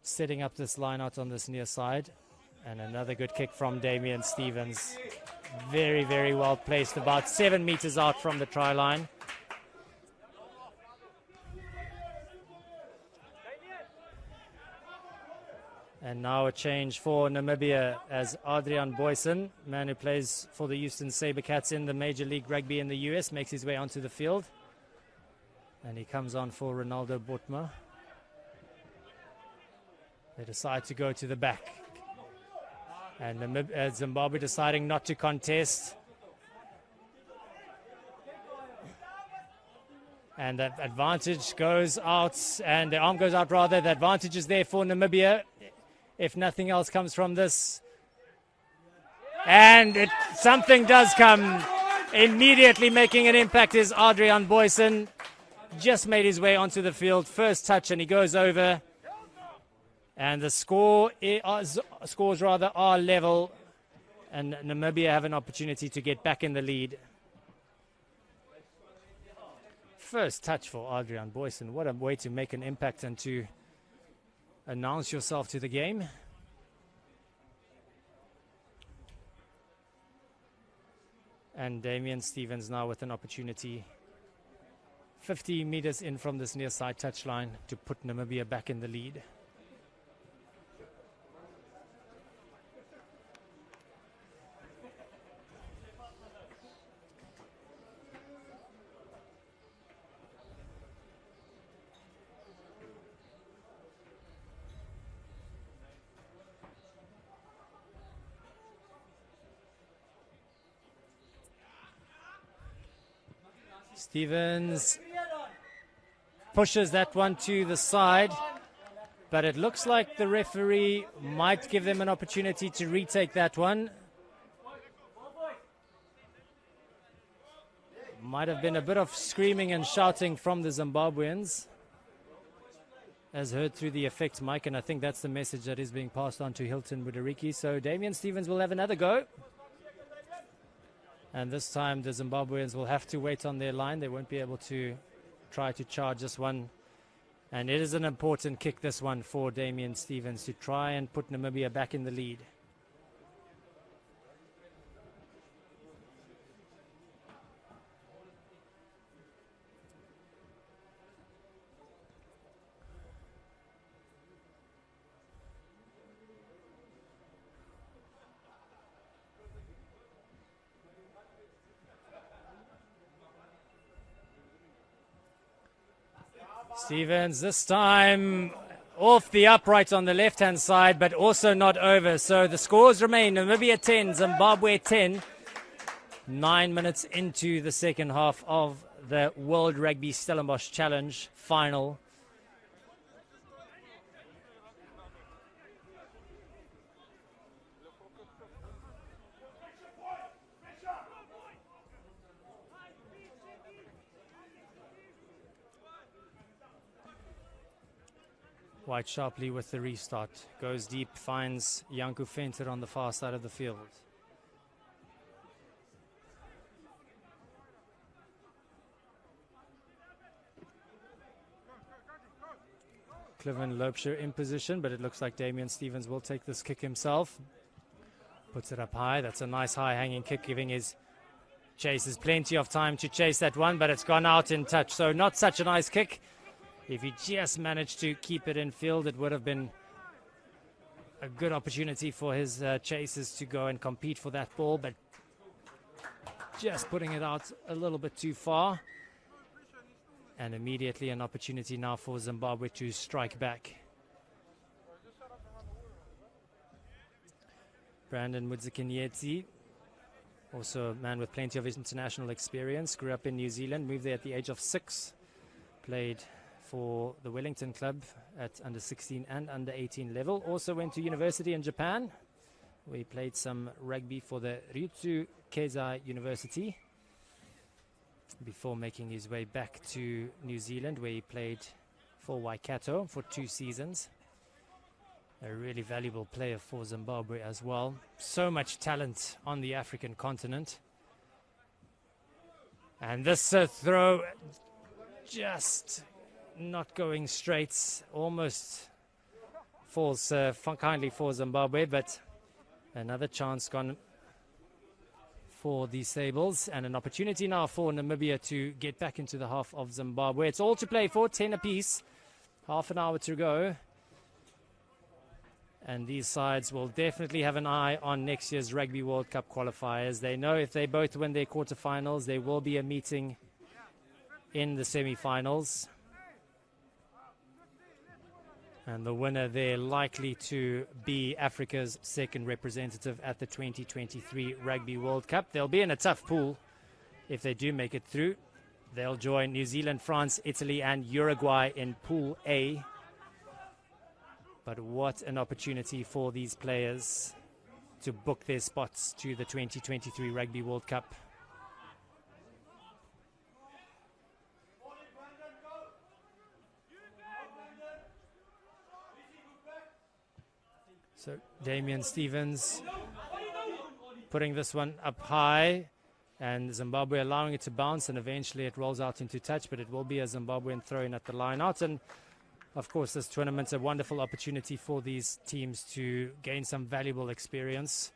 setting up this line out on this near side. And another good kick from Damian Stevens. Very, very well placed, about 7 meters out from the try line. And now a change for Namibia as Adrian Boyson, man who plays for the Houston Sabercats in the Major League Rugby in the US, makes his way onto the field. And he comes on for Ronaldo Botma. They decide to go to the back. And Zimbabwe deciding not to contest. And that advantage goes out, and the arm goes out rather. The advantage is there for Namibia. If nothing else comes from this. And something does come. Immediately making an impact is Adrian Boyson. Just made his way onto the field. First touch and he goes over. And the scores are level. And Namibia have an opportunity to get back in the lead. First touch for Adrian Boyson. What a way to make an impact and to announce yourself to the game. And Damian Stevens now with an opportunity 50 meters in from this near side touchline to put Namibia back in the lead. Stevens pushes that one to the side, but it looks like the referee might give them an opportunity to retake that one. Might have been a bit of screaming and shouting from the Zimbabweans, as heard through the effect mic, and I think that's the message that is being passed on to Hilton Budariki. So Damian Stevens will have another go. And this time the Zimbabweans will have to wait on their line. They won't be able to try to charge this one. And it is an important kick, this one, for Damian Stevens to try and put Namibia back in the lead. Stevens this time off the upright on the left-hand side, but also not over. So the scores remain Namibia 10, Zimbabwe 10. 9 minutes into the second half of the World Rugby Stellenbosch Challenge final. White sharply with the restart. Goes deep, finds Janku Venter on the far side of the field. Cliven Loubser in position, but it looks like Damian Stevens will take this kick himself. Puts it up high. That's a nice high hanging kick, giving his chasers plenty of time to chase that one, but it's gone out in touch. So not such a nice kick. If he just managed to keep it in field, it would have been a good opportunity for his chasers to go and compete for that ball, but just putting it out a little bit too far. And immediately an opportunity now for Zimbabwe to strike back. Brandon Mudzikinyeti, also a man with plenty of international experience, grew up in New Zealand, moved there at the age of 6, played for the Wellington club at under 16 and under 18 level. Also went to university in Japan, where he played some rugby for the Ryutsu Keizai University before making his way back to New Zealand, where he played for Waikato for 2 seasons. A really valuable player for Zimbabwe as well. So much talent on the African continent. And this throw just not going straight, almost falls kindly for Zimbabwe, but another chance gone for the Sables, and an opportunity now for Namibia to get back into the half of Zimbabwe. It's all to play for, 10 apiece, half an hour to go, and these sides will definitely have an eye on next year's Rugby World Cup qualifiers. They know if they both win their quarterfinals, there will be a meeting in the semi-finals. And the winner there likely to be Africa's second representative at the 2023 Rugby World Cup. They'll be in a tough pool if they do make it through. They'll join New Zealand, France, Italy, and Uruguay in Pool A. But what an opportunity for these players to book their spots to the 2023 Rugby World Cup. So Damian Stevens putting this one up high, and Zimbabwe allowing it to bounce, and eventually it rolls out into touch, but it will be a Zimbabwean throw-in at the line out. And of course, this tournament's a wonderful opportunity for these teams to gain some valuable experience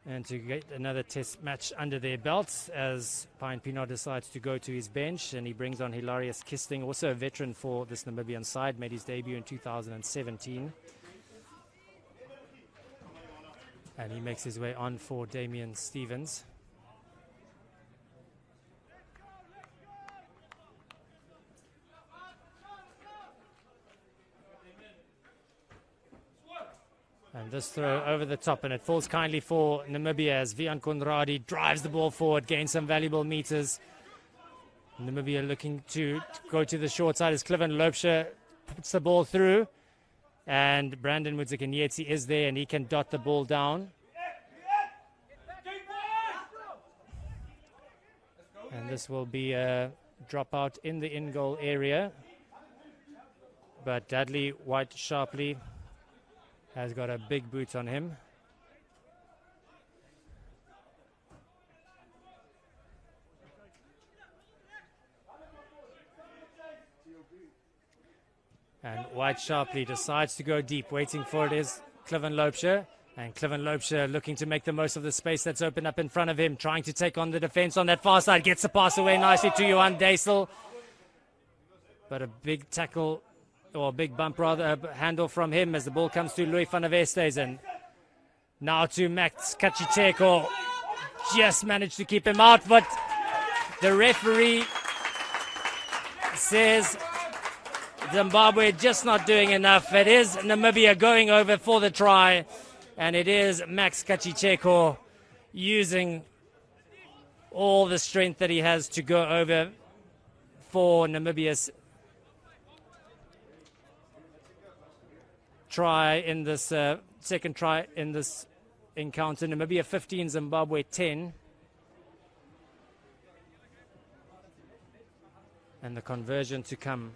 and to get another test match under their belts, as Pine Pienaar decides to go to his bench, and he brings on Hilarius Kisting, also a veteran for this Namibian side, made his debut in 2017. And he makes his way on for Damian Stevens. And this throw over the top, and it falls kindly for Namibia as Vian Conradi drives the ball forward, gains some valuable meters. Namibia looking to go to the short side as Cliven Loubser puts the ball through. And Brandon Mudzikinyeti is there, and he can dot the ball down. And this will be a dropout in the in-goal area. But Dudley White Sharpley has got a big boot on him. And White Sharpley decides to go deep. Waiting for it is Cliven Loubser. And Cliven Loubser looking to make the most of the space that's opened up in front of him. Trying to take on the defense on that far side. Gets the pass away nicely to Johan Deisel. But a big tackle, or a big bump rather, a handle from him as the ball comes to Louis van der Westhuizen. Now to Max Kachiteko. Just managed to keep him out, but the referee says Zimbabwe just not doing enough. It is Namibia going over for the try, and it is Max Kachiteko using all the strength that he has to go over for Namibia's try in this second try in this encounter. Namibia 15, Zimbabwe 10. And the conversion to come.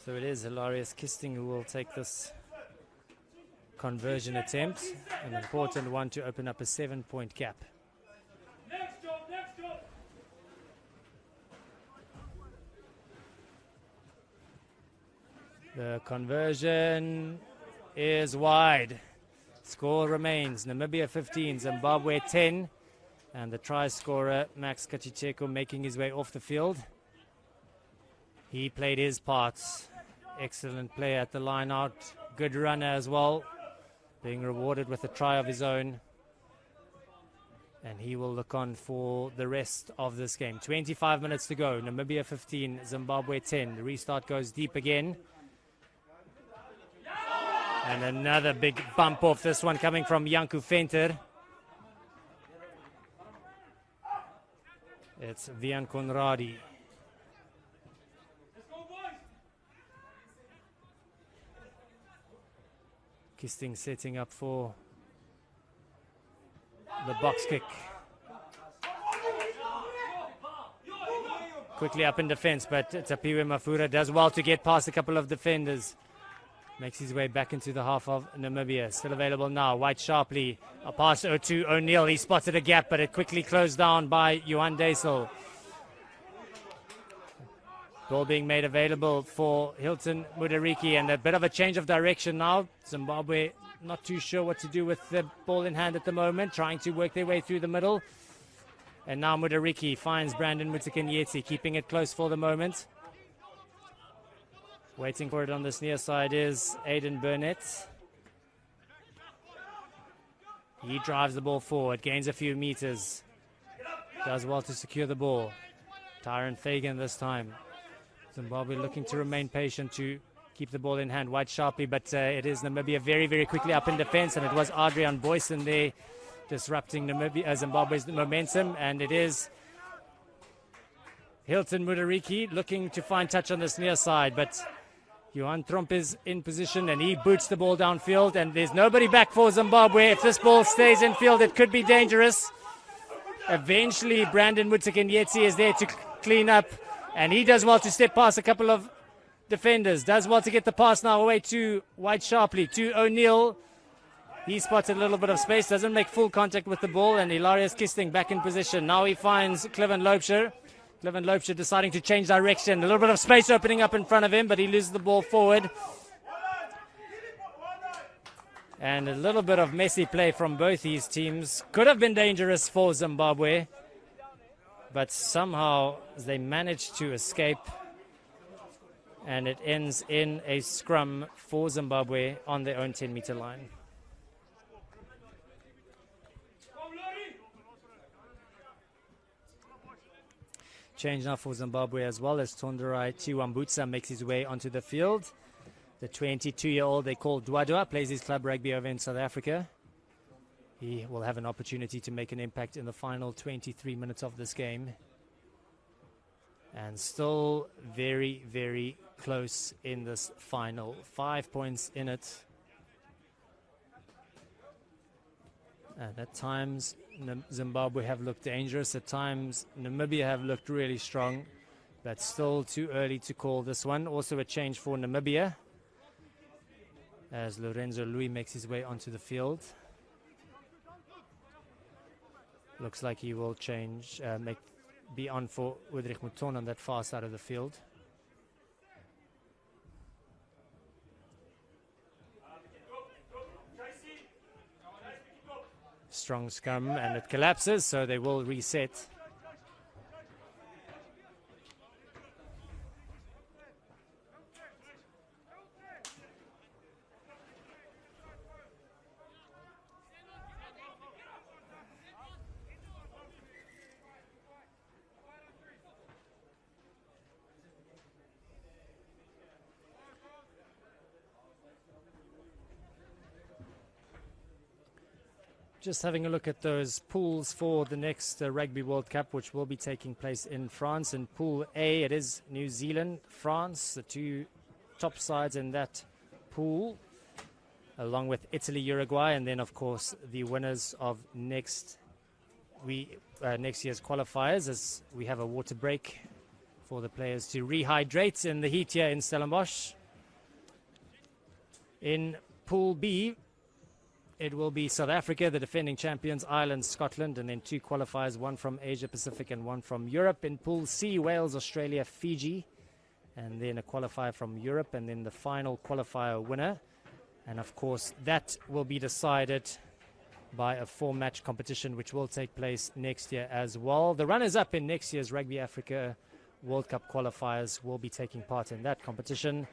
So it is Hilarious Kisting who will take this conversion attempt, an important one to open up a 7-point gap. The conversion is wide. Score remains Namibia 15, Zimbabwe 10, and the try scorer Max Kachiteko making his way off the field. He played his parts. Excellent play at the line out. Good runner as well. Being rewarded with a try of his own. And he will look on for the rest of this game. 25 minutes to go. Namibia 15, Zimbabwe 10. The restart goes deep again. And another big bump off, this one coming from Janku Venter. It's Vian Conradi. Kisting setting up for the box kick. Quickly up in defense, but Tapiwe Mafura does well to get past a couple of defenders. Makes his way back into the half of Namibia. Still available now. White Sharpley. A pass to O'Neill. He spotted a gap, but it quickly closed down by Johan Deisel. Ball being made available for Hilton Mudariki, and a bit of a change of direction now. Zimbabwe not too sure what to do with the ball in hand at the moment, trying to work their way through the middle. And now Mudariki finds Brandon Mutikanyeti, keeping it close for the moment. Waiting for it on this near side is Aidan Burnett. He drives the ball forward, gains a few meters. Does well to secure the ball. Tyron Fagan this time. Zimbabwe looking to remain patient to keep the ball in hand. White Sharpley, but it is Namibia very, very quickly up in defense, and it was Adrian Boyson there disrupting Zimbabwe's momentum, and it is Hilton Mudariki looking to find touch on this near side, but Johan Tromp is in position, and he boots the ball downfield, and there's nobody back for Zimbabwe. If this ball stays in field, it could be dangerous. Eventually, Brandon Mutikanyeti is there to clean up, and he does well to step past a couple of defenders. Does well to get the pass now away to White Sharpley, to O'Neill. He spotted a little bit of space, doesn't make full contact with the ball, and Hilarious Kisting back in position. Now he finds Cliven Loubser. Cliven Loubser deciding to change direction. A little bit of space opening up in front of him, but he loses the ball forward. And a little bit of messy play from both these teams. Could have been dangerous for Zimbabwe, but somehow they managed to escape, and it ends in a scrum for Zimbabwe on their own 10-meter line. Change now for Zimbabwe as well, as Tonderai Chiwambutsa makes his way onto the field. The 22-year-old they call Dwadwa plays his club rugby over in South Africa. He will have an opportunity to make an impact in the final 23 minutes of this game. And still very, very close in this final. 5 points in it. And at times, Zimbabwe have looked dangerous. At times, Namibia have looked really strong. But still too early to call this one. Also a change for Namibia, as Lorenzo Louis makes his way onto the field. Looks like he will change, be on for Udrich Mouton on that far side of the field. Strong scrum, and it collapses, so they will reset. Just having a look at those pools for the next Rugby World Cup, which will be taking place in France. In Pool A, it is New Zealand, France, the two top sides in that pool, along with Italy, Uruguay, and then, of course, the winners of next year's qualifiers, as we have a water break for the players to rehydrate in the heat here in Stellenbosch. In Pool B, it will be South Africa, the defending champions, Ireland, Scotland, and then two qualifiers, one from Asia Pacific and one from Europe. In Pool C, Wales, Australia, Fiji, and then a qualifier from Europe, and then the final qualifier winner. And of course, that will be decided by a 4-match competition, which will take place next year as well. The runners-up in next year's Rugby Africa World Cup qualifiers will be taking part in that competition.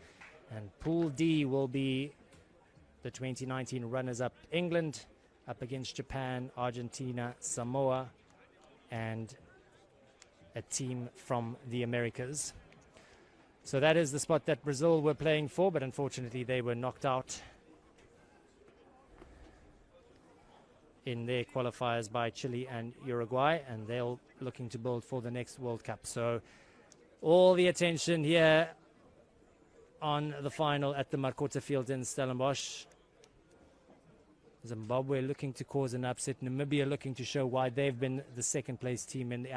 And Pool D will be the 2019 runners-up England up against Japan, Argentina, Samoa, and a team from the Americas. So that is the spot that Brazil were playing for, but unfortunately they were knocked out in their qualifiers by Chile and Uruguay, and they're looking to build for the next World Cup. So all the attention here on the final at the Markota Field in Stellenbosch. Zimbabwe looking to cause an upset. Namibia looking to show why they've been the second place team in the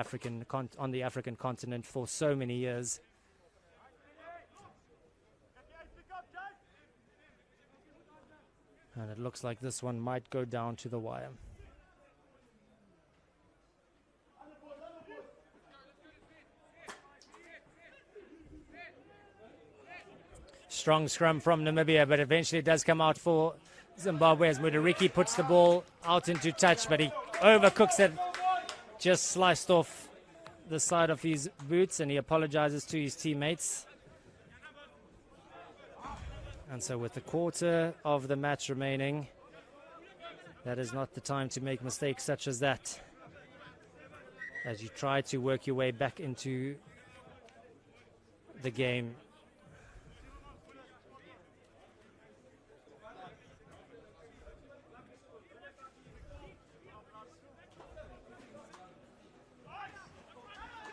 on the African continent for so many years. And it looks like this one might go down to the wire. Strong scrum from Namibia, but eventually it does come out for Zimbabwe as Mudariki puts the ball out into touch, but he overcooks it. Just sliced off the side of his boots, and he apologizes to his teammates. And so with a quarter of the match remaining, that is not the time to make mistakes such as that, as you try to work your way back into the game.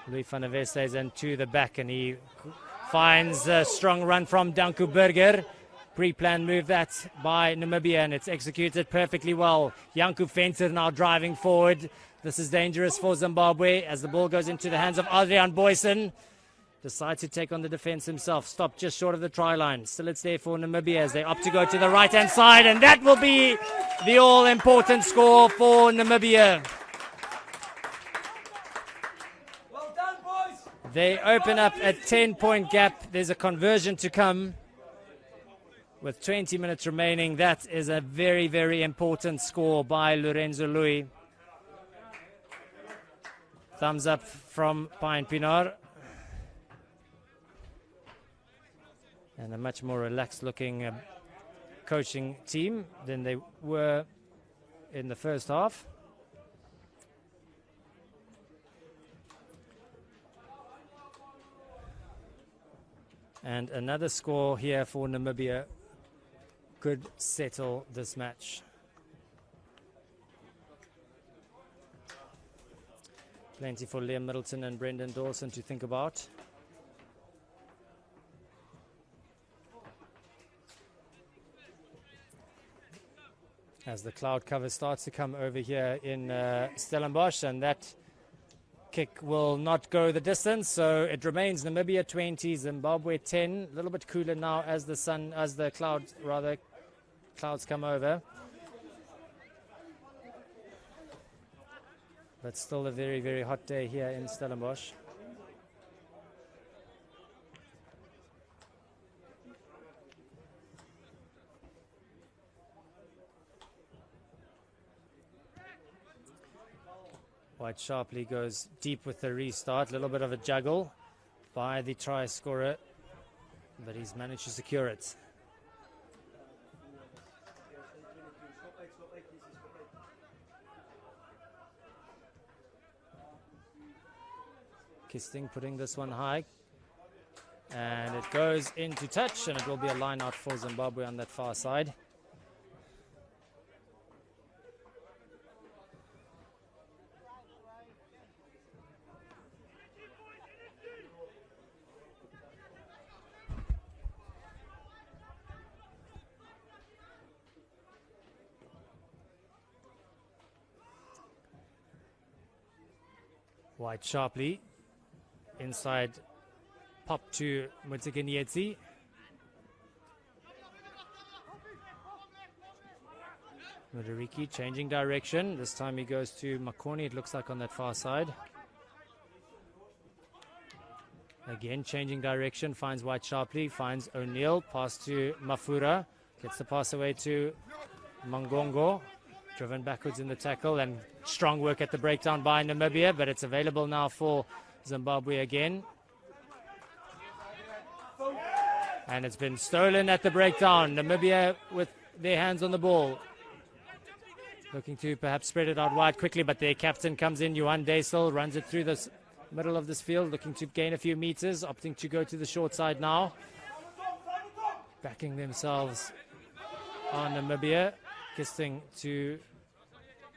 Louis van der Westhuizen is into the back, and he finds a strong run from Danku Burger. Pre-planned move that by Namibia, and it's executed perfectly well. Janku Venter now driving forward. This is dangerous for Zimbabwe as the ball goes into the hands of Adrian Boysen. Decides to take on the defense himself. Stopped just short of the try line. Still it's there for Namibia as they opt to go to the right-hand side, and that will be the all-important score for Namibia. They open up a 10-point gap. There's a conversion to come with 20 minutes remaining. That is a very, very important score by Lorenzo Louis. Thumbs up from Pine Pinar. And a much more relaxed-looking coaching team than they were in the first half. And another score here for Namibia could settle this match. Plenty for Liam Middleton and Brendan Dawson to think about. As the cloud cover starts to come over here in Stellenbosch, and that kick will not go the distance, so it remains Namibia 20, Zimbabwe 10. A little bit cooler now as the clouds come over. But still a very, very hot day here in Stellenbosch. White sharply goes deep with the restart. A little bit of a juggle by the try scorer, but he's managed to secure it. Kisting putting this one high, and it goes into touch, and it will be a line out for Zimbabwe on that far side. White sharply. Inside pop to Mutikinietsi. Mudariki changing direction. This time he goes to Makoni, it looks like on that far side. Again changing direction, finds White sharply, finds O'Neill, pass to Mafura, gets the pass away to Mangongo. Driven backwards in the tackle, and strong work at the breakdown by Namibia, but it's available now for Zimbabwe again. And it's been stolen at the breakdown. Namibia with their hands on the ball. Looking to perhaps spread it out wide quickly, but their captain comes in, Johan Daisel, runs it through the middle of this field, looking to gain a few meters, opting to go to the short side now. Backing themselves on Namibia. Kisting to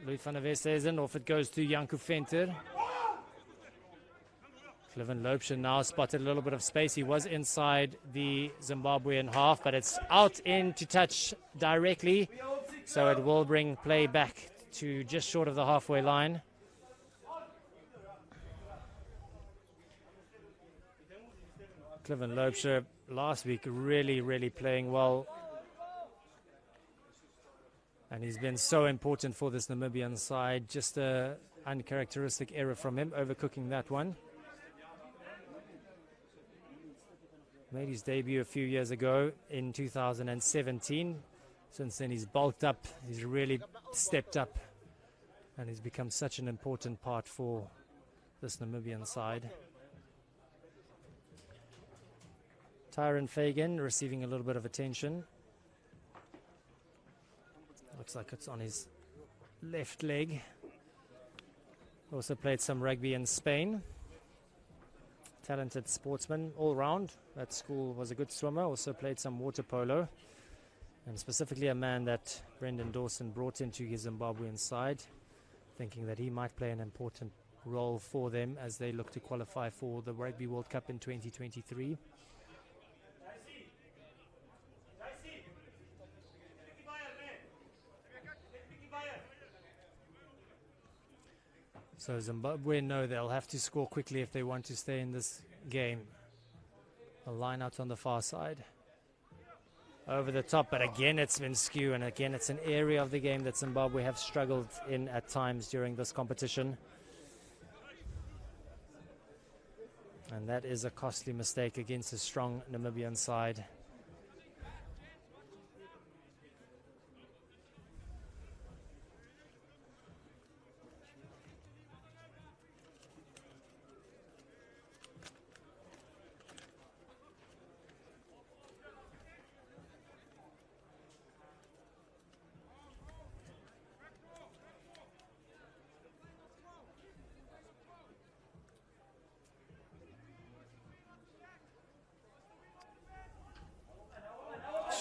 Louis van der Westhuizen. Off it goes to Janku Venter. Cliven Loopsche now spotted a little bit of space. He was inside the Zimbabwean half, but it's out into touch directly. So it will bring play back to just short of the halfway line. Cliven Loopsche last week really playing well. And he's been so important for this Namibian side. Just a uncharacteristic error from him, overcooking that one. Made his debut a few years ago in 2017. Since then he's bulked up, he's really stepped up, and he's become such an important part for this Namibian side. Tyron Fagan receiving a little bit of attention. Looks like it's on his left leg. Also played some rugby in Spain. Talented sportsman all round. At school was a good swimmer. Also played some water polo. And specifically a man that Brendan Dawson brought into his Zimbabwean side, thinking that he might play an important role for them as they look to qualify for the Rugby World Cup in 2023. So Zimbabwe know they'll have to score quickly if they want to stay in this game. A line out on the far side. Over the top, but again it's been skew, and again it's an area of the game that Zimbabwe have struggled in at times during this competition. And that is a costly mistake against a strong Namibian side.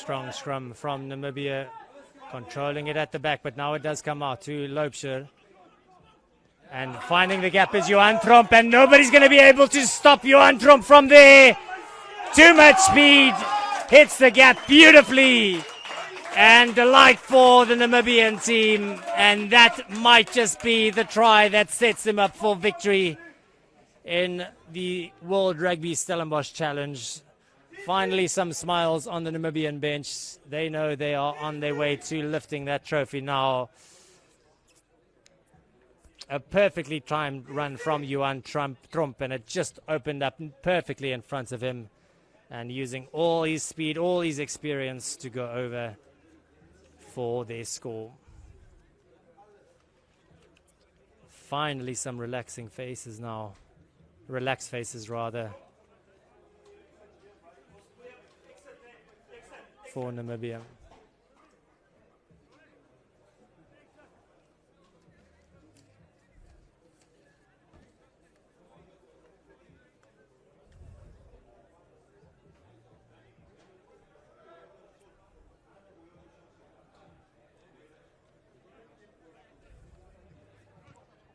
strong scrum from Namibia, controlling it at the back, but now it does come out to Loubser. And finding the gap is Johan Tromp, and nobody's going to be able to stop Johan Tromp from there. Too much speed, hits the gap beautifully. And delight for the Namibian team, and that might just be the try that sets them up for victory in the World Rugby Stellenbosch Challenge. Finally, some smiles on the Namibian bench. They know they are on their way to lifting that trophy now. A perfectly timed run from Johan Tromp, and it just opened up perfectly in front of him, and using all his speed, all his experience to go over for their score. Finally, some relaxing faces now. Relaxed faces, rather, for Namibia.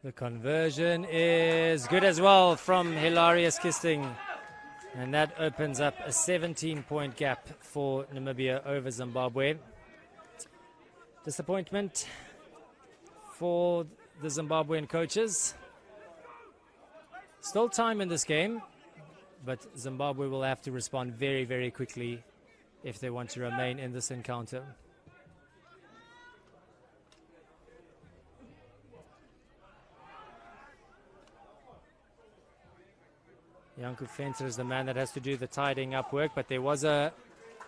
The conversion is good as well from Hilarious Kisting. And that opens up a 17-point gap for Namibia over Zimbabwe. Disappointment for the Zimbabwean coaches. Still time in this game, but Zimbabwe will have to respond very, very quickly if they want to remain in this encounter. Janku Venter is the man that has to do the tidying up work, but there was a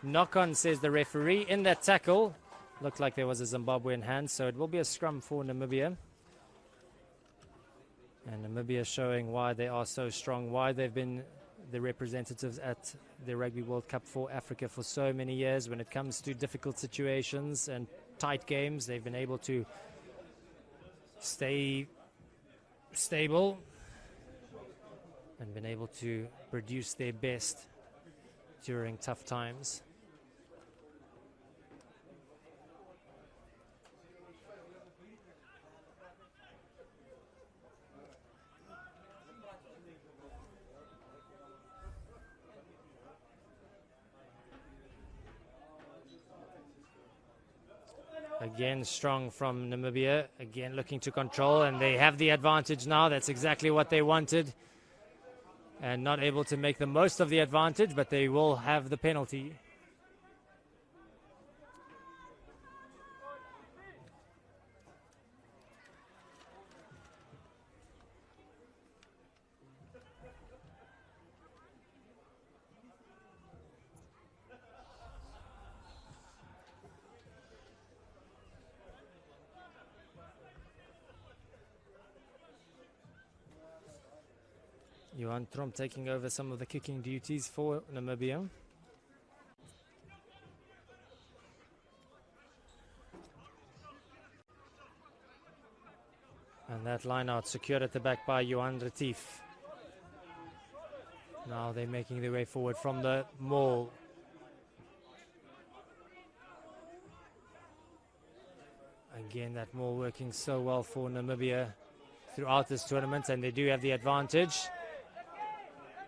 knock-on, says the referee, in that tackle. Looked like there was a Zimbabwean hand, so it will be a scrum for Namibia. And Namibia showing why they are so strong, why they've been the representatives at the Rugby World Cup for Africa for so many years. When it comes to difficult situations and tight games, they've been able to stay stable and been able to produce their best during tough times. Again, strong from Namibia, again looking to control, and they have the advantage now. That's exactly what they wanted. And not able to make the most of the advantage, but they will have the penalty. Johan Tromp taking over some of the kicking duties for Namibia. And that line out secured at the back by Johan Retief. Now they're making their way forward from the maul. Again, that maul working so well for Namibia throughout this tournament, and they do have the advantage.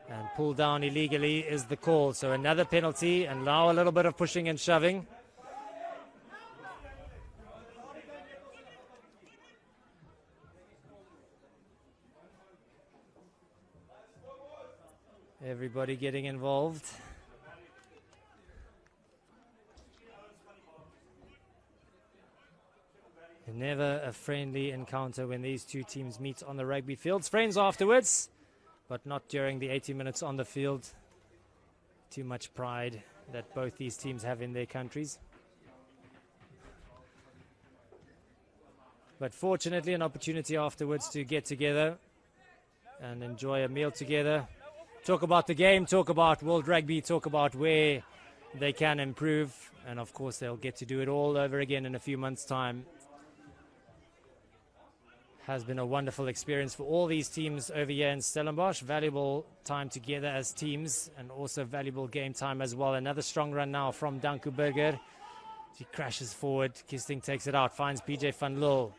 And pull down illegally is the call. So another penalty, and now a little bit of pushing and shoving. Everybody getting involved. Never a friendly encounter when these two teams meet on the rugby fields. Friends afterwards, but not during the 80 minutes on the field. Too much pride that both these teams have in their countries. But fortunately, an opportunity afterwards to get together and enjoy a meal together. Talk about the game, talk about World Rugby, talk about where they can improve. And of course, they'll get to do it all over again in a few months' time. has been a wonderful experience for all these teams over here in Stellenbosch. Valuable time together as teams and also valuable game time as well. Another strong run now from Danku Burger. He crashes forward. Kisting takes it out, finds PJ van Lille.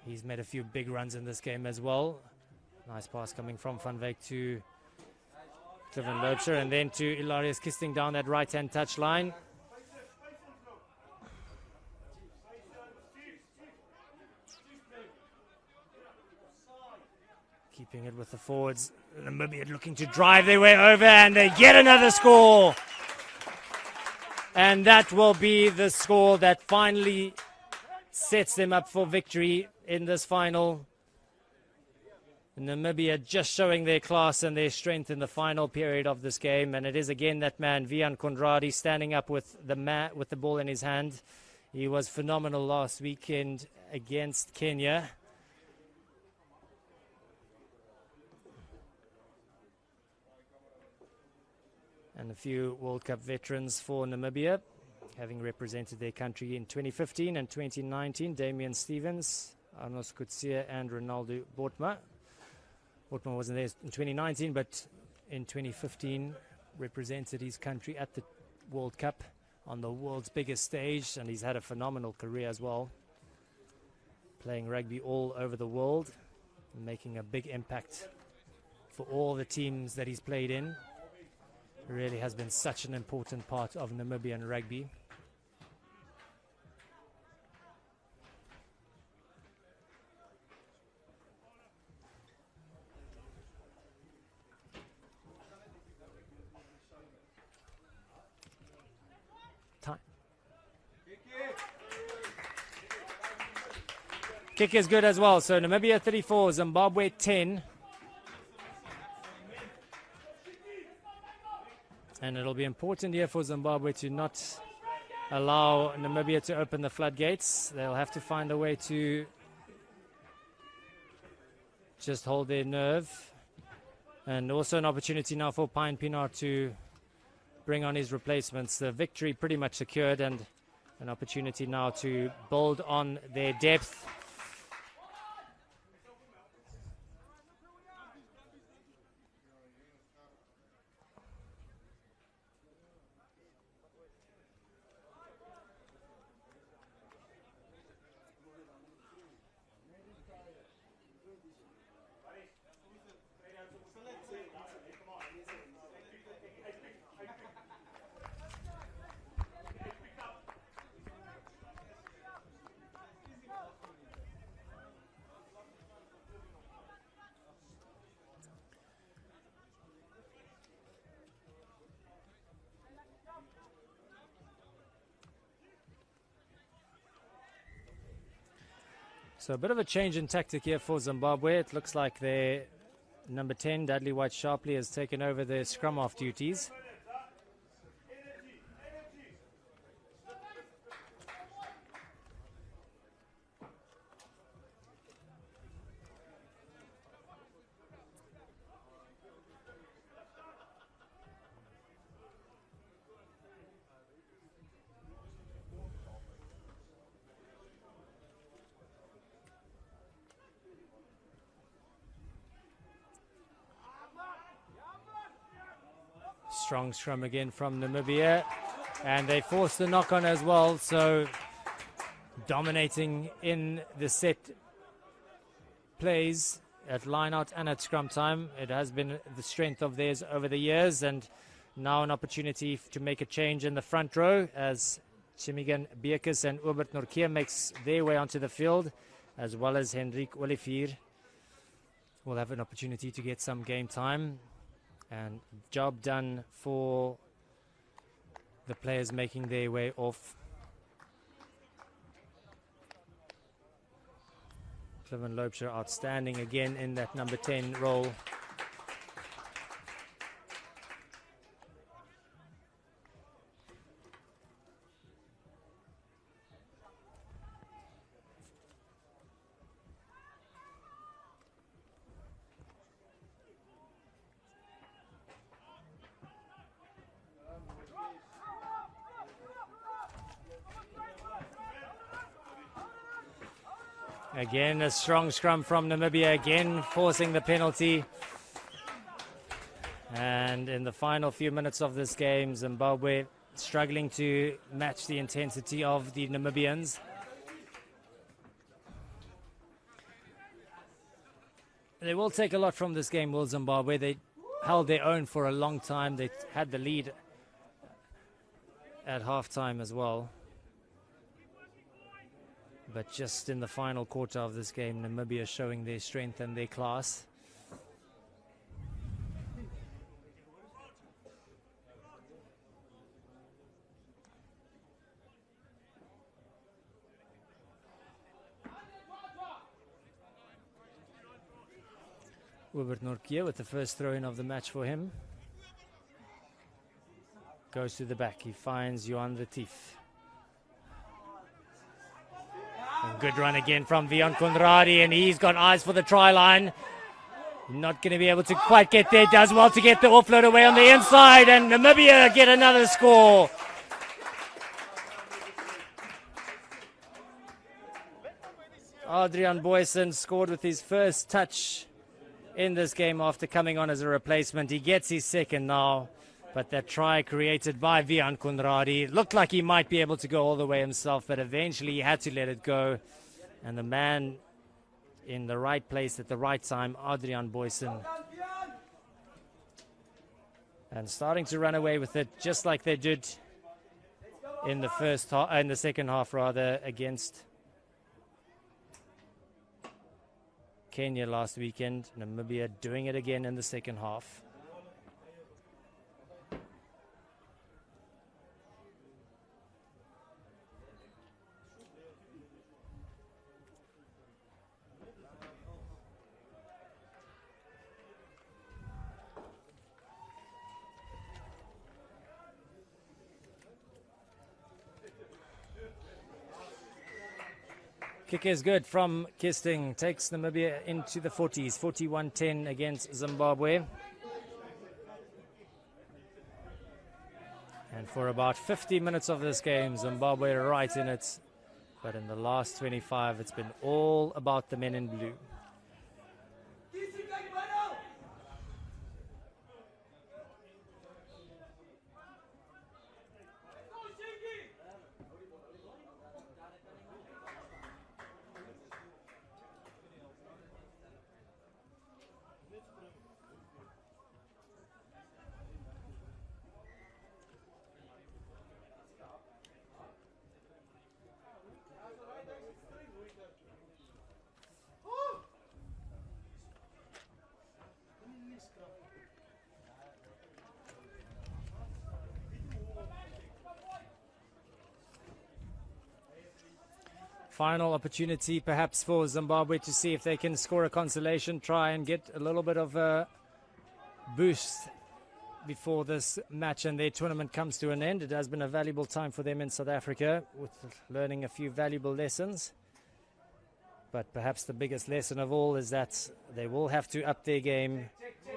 He's made a few big runs in this game as well. Nice pass coming from Van Wyk to Cliven Loubser and then to Ilarius Kisting down that right-hand touch line. Keeping it with the forwards. Namibia looking to drive their way over and they get another score. And that will be the score that finally sets them up for victory in this final. Namibia just showing their class and their strength in the final period of this game. And it is again that man, Vian Conradi, standing up with the ball in his hand. He was phenomenal last weekend against Kenya. And a few World Cup veterans for Namibia, having represented their country in 2015 and 2019. Damian Stevens, Arnos Kutsia and Ronaldo Bortma. Bortma wasn't there in 2019, but in 2015 represented his country at the World Cup on the world's biggest stage, and he's had a phenomenal career as well, playing rugby all over the world, and making a big impact for all the teams that he's played in. Really has been such an important part of Namibian rugby. Time. Kick is good as well. So Namibia 34, Zimbabwe 10. And it'll be important here for Zimbabwe to not allow Namibia to open the floodgates. They'll have to find a way to just hold their nerve. And also an opportunity now for Pine Pinar to bring on his replacements. The victory pretty much secured and an opportunity now to build on their depth. So a bit of a change in tactic here for Zimbabwe. It looks like their number 10, Dudley White-Sharpley, has taken over the scrum-off duties. Strong scrum again from Namibia, and they forced the knock-on as well, so dominating in the set plays at line-out and at scrum time. It has been the strength of theirs over the years, and now an opportunity to make a change in the front row as Chimigan Bierkes and Ubert Norkia makes their way onto the field, as well as Henrik Olivier will have an opportunity to get some game time. And job done for the players making their way off. Cliven Loubser outstanding again in that number 10 role. Again, a strong scrum from Namibia, again forcing the penalty. And in the final few minutes of this game, Zimbabwe struggling to match the intensity of the Namibians. They will take a lot from this game, will Zimbabwe? They held their own for a long time. They had the lead at halftime as well. But just in the final quarter of this game, Namibia showing their strength and their class. Hubert Nortje with the first throw-in of the match for him. Goes to the back. He finds Johan Retief. Good run again from Vian Conradi, and he's got eyes for the try line. Not going to be able to quite get there. Does well to get the offload away on the inside, and Namibia get another score. Adrian Boysen scored with his first touch in this game after coming on as a replacement. He gets his second now, but that try created by Vian Conradi looked like he might be able to go all the way himself, but eventually he had to let it go. And the man in the right place at the right time, Adrian Boysen. And starting to run away with it just like they did in the first half, in the second half rather, against Kenya last weekend. Namibia doing it again in the second half. Kick is good from Kisting. Takes Namibia into the 40s. 41-10 against Zimbabwe. And for about 50 minutes of this game, Zimbabwe are right in it. But in the last 25, it's been all about the men in blue. Final opportunity perhaps for Zimbabwe to see if they can score a consolation try and get a little bit of a boost before this match and their tournament comes to an end. It has been a valuable time for them in South Africa with learning a few valuable lessons. But perhaps the biggest lesson of all is that they will have to up their game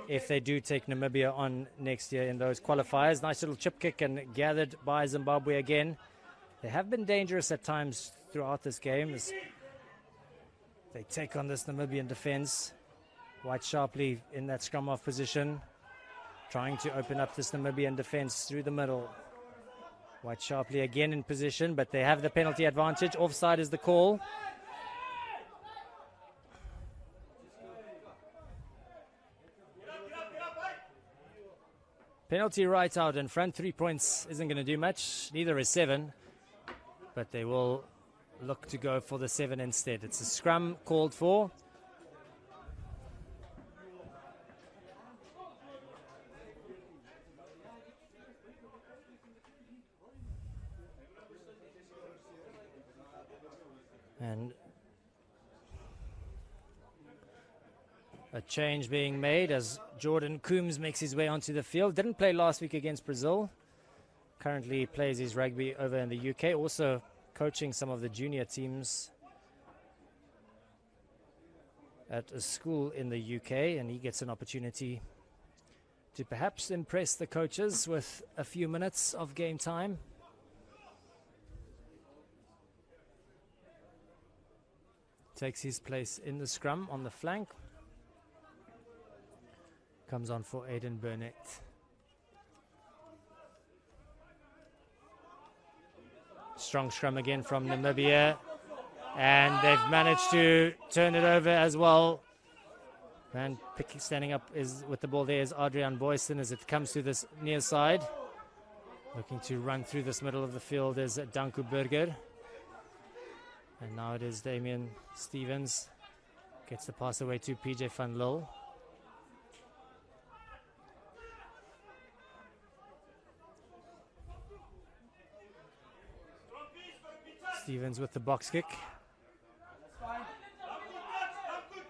if they do take Namibia on next year in those qualifiers. Nice little chip kick and gathered by Zimbabwe again. They have been dangerous at times throughout this game as they take on this Namibian defense. White sharply in that scrum off position, trying to open up this Namibian defense through the middle. White sharply again in position, but they have the penalty advantage. Offside is the call. Penalty right out in front. 3 points isn't going to do much. Neither is 7. But they will look to go for the 7 instead. It's a scrum called for. And a change being made as Jordan Coombs makes his way onto the field. Didn't play last week against Brazil. Currently plays his rugby over in the UK. Also coaching some of the junior teams at a school in the UK. And he gets an opportunity to perhaps impress the coaches with a few minutes of game time. takes his place in the scrum on the flank. Comes on for Aidan Burnett. Strong scrum again from Namibia. And they've managed to turn it over as well. And standing up is with the ball there is Adrian Boyson as it comes to this near side. Looking to run through this middle of the field is Danku Burger. And now it is Damian Stevens. Gets the pass away to PJ Van Lille. Stevens with the box kick.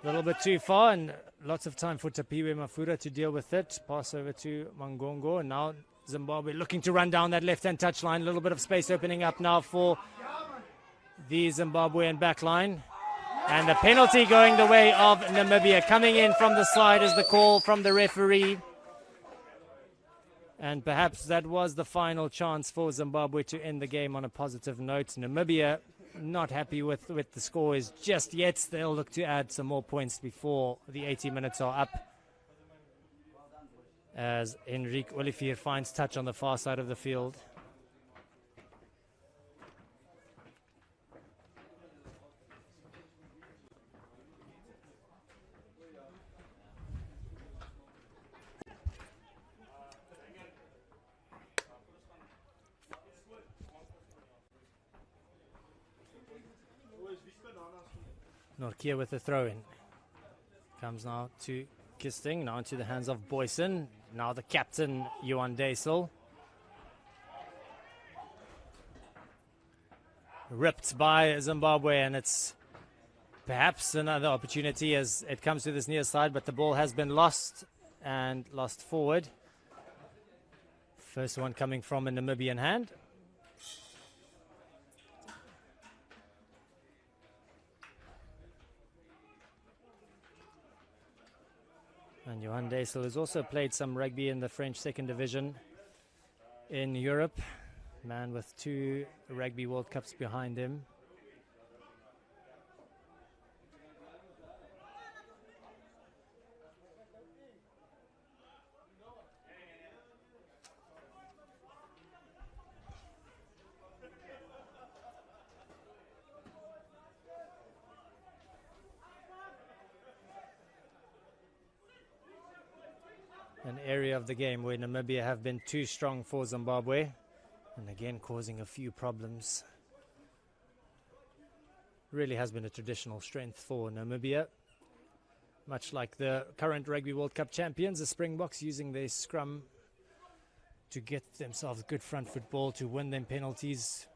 A little bit too far and lots of time for Tapiwe Mafura to deal with it. Pass over to Mangongo. And now Zimbabwe looking to run down that left-hand touchline. A little bit of space opening up now for the Zimbabwean backline. And the penalty going the way of Namibia. Coming in from the side is the call from the referee. And perhaps that was the final chance for Zimbabwe to end the game on a positive note. Namibia not happy with the scores just yet. They'll look to add some more points before the 80 minutes are up. As Henrique Olivier finds touch on the far side of the field. Norkia with the throw-in. Comes now to Kisting, now into the hands of Boyson. Now the captain, Johan Deisel. Ripped by Zimbabwe, and it's perhaps another opportunity as it comes to this near side, but the ball has been lost and lost forward. First one coming from a Namibian hand. And Johan Deisel has also played some rugby in the French second division in Europe. Man with 2 Rugby World Cups behind him. An area of the game where Namibia have been too strong for Zimbabwe, and again causing a few problems. Really has been a traditional strength for Namibia, much like the current Rugby World Cup champions, the Springboks, using their scrum to get themselves good front football, to win them penalties,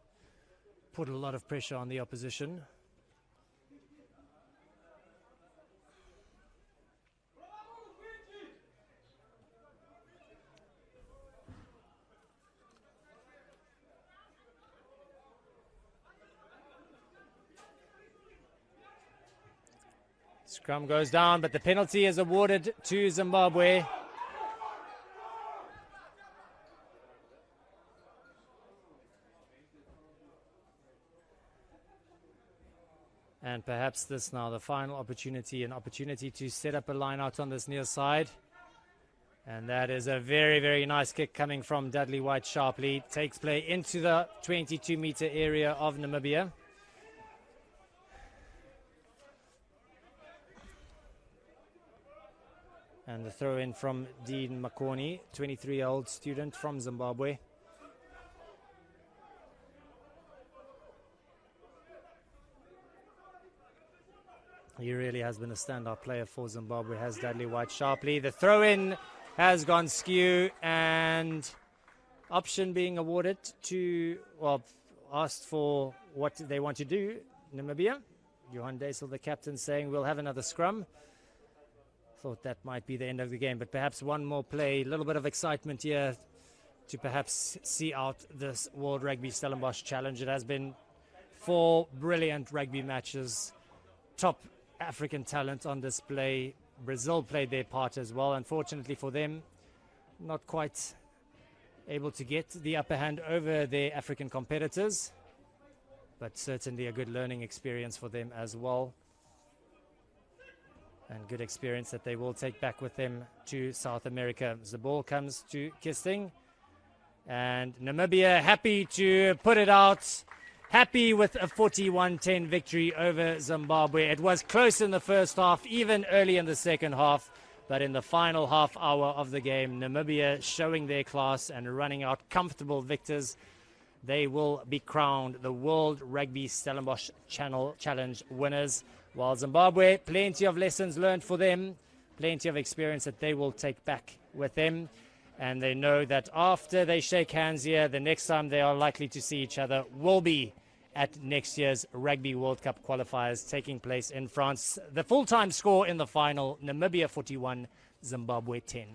put a lot of pressure on the opposition. Scrum goes down, but the penalty is awarded to Zimbabwe. And perhaps this now the final opportunity, an opportunity to set up a line out on this near side. And that is a very, very nice kick coming from Dudley White Sharpley. Takes play into the 22-meter area of Namibia. And the throw in from Dean Makoni, 23-year-old student from Zimbabwe. He really has been a standout player for Zimbabwe, has Dudley White Sharpley. The throw in has gone skew, and option being awarded to, well, asked for what they want to do, Namibia. Johan Deisel, the captain, saying we'll have another scrum. Thought that might be the end of the game, but perhaps one more play, a little bit of excitement here to perhaps see out this World Rugby Stellenbosch Challenge. It has been 4 brilliant rugby matches, top African talent on display. Brazil played their part as well. Unfortunately for them, not quite able to get the upper hand over their African competitors, but certainly a good learning experience for them as well. and good experience that they will take back with them to South America. As the ball comes to Kisting, and Namibia happy to put it out, happy with a 41-10 victory over Zimbabwe. It was close in the first half, even early in the second half, but in the final half hour of the game, Namibia showing their class and running out comfortable victors. They will be crowned the World Rugby Stellenbosch Challenge winners, while Zimbabwe, plenty of lessons learned for them, plenty of experience that they will take back with them. And they know that after they shake hands here, the next time they are likely to see each other will be at next year's Rugby World Cup qualifiers taking place in France. The full-time score in the final, Namibia 41, Zimbabwe 10.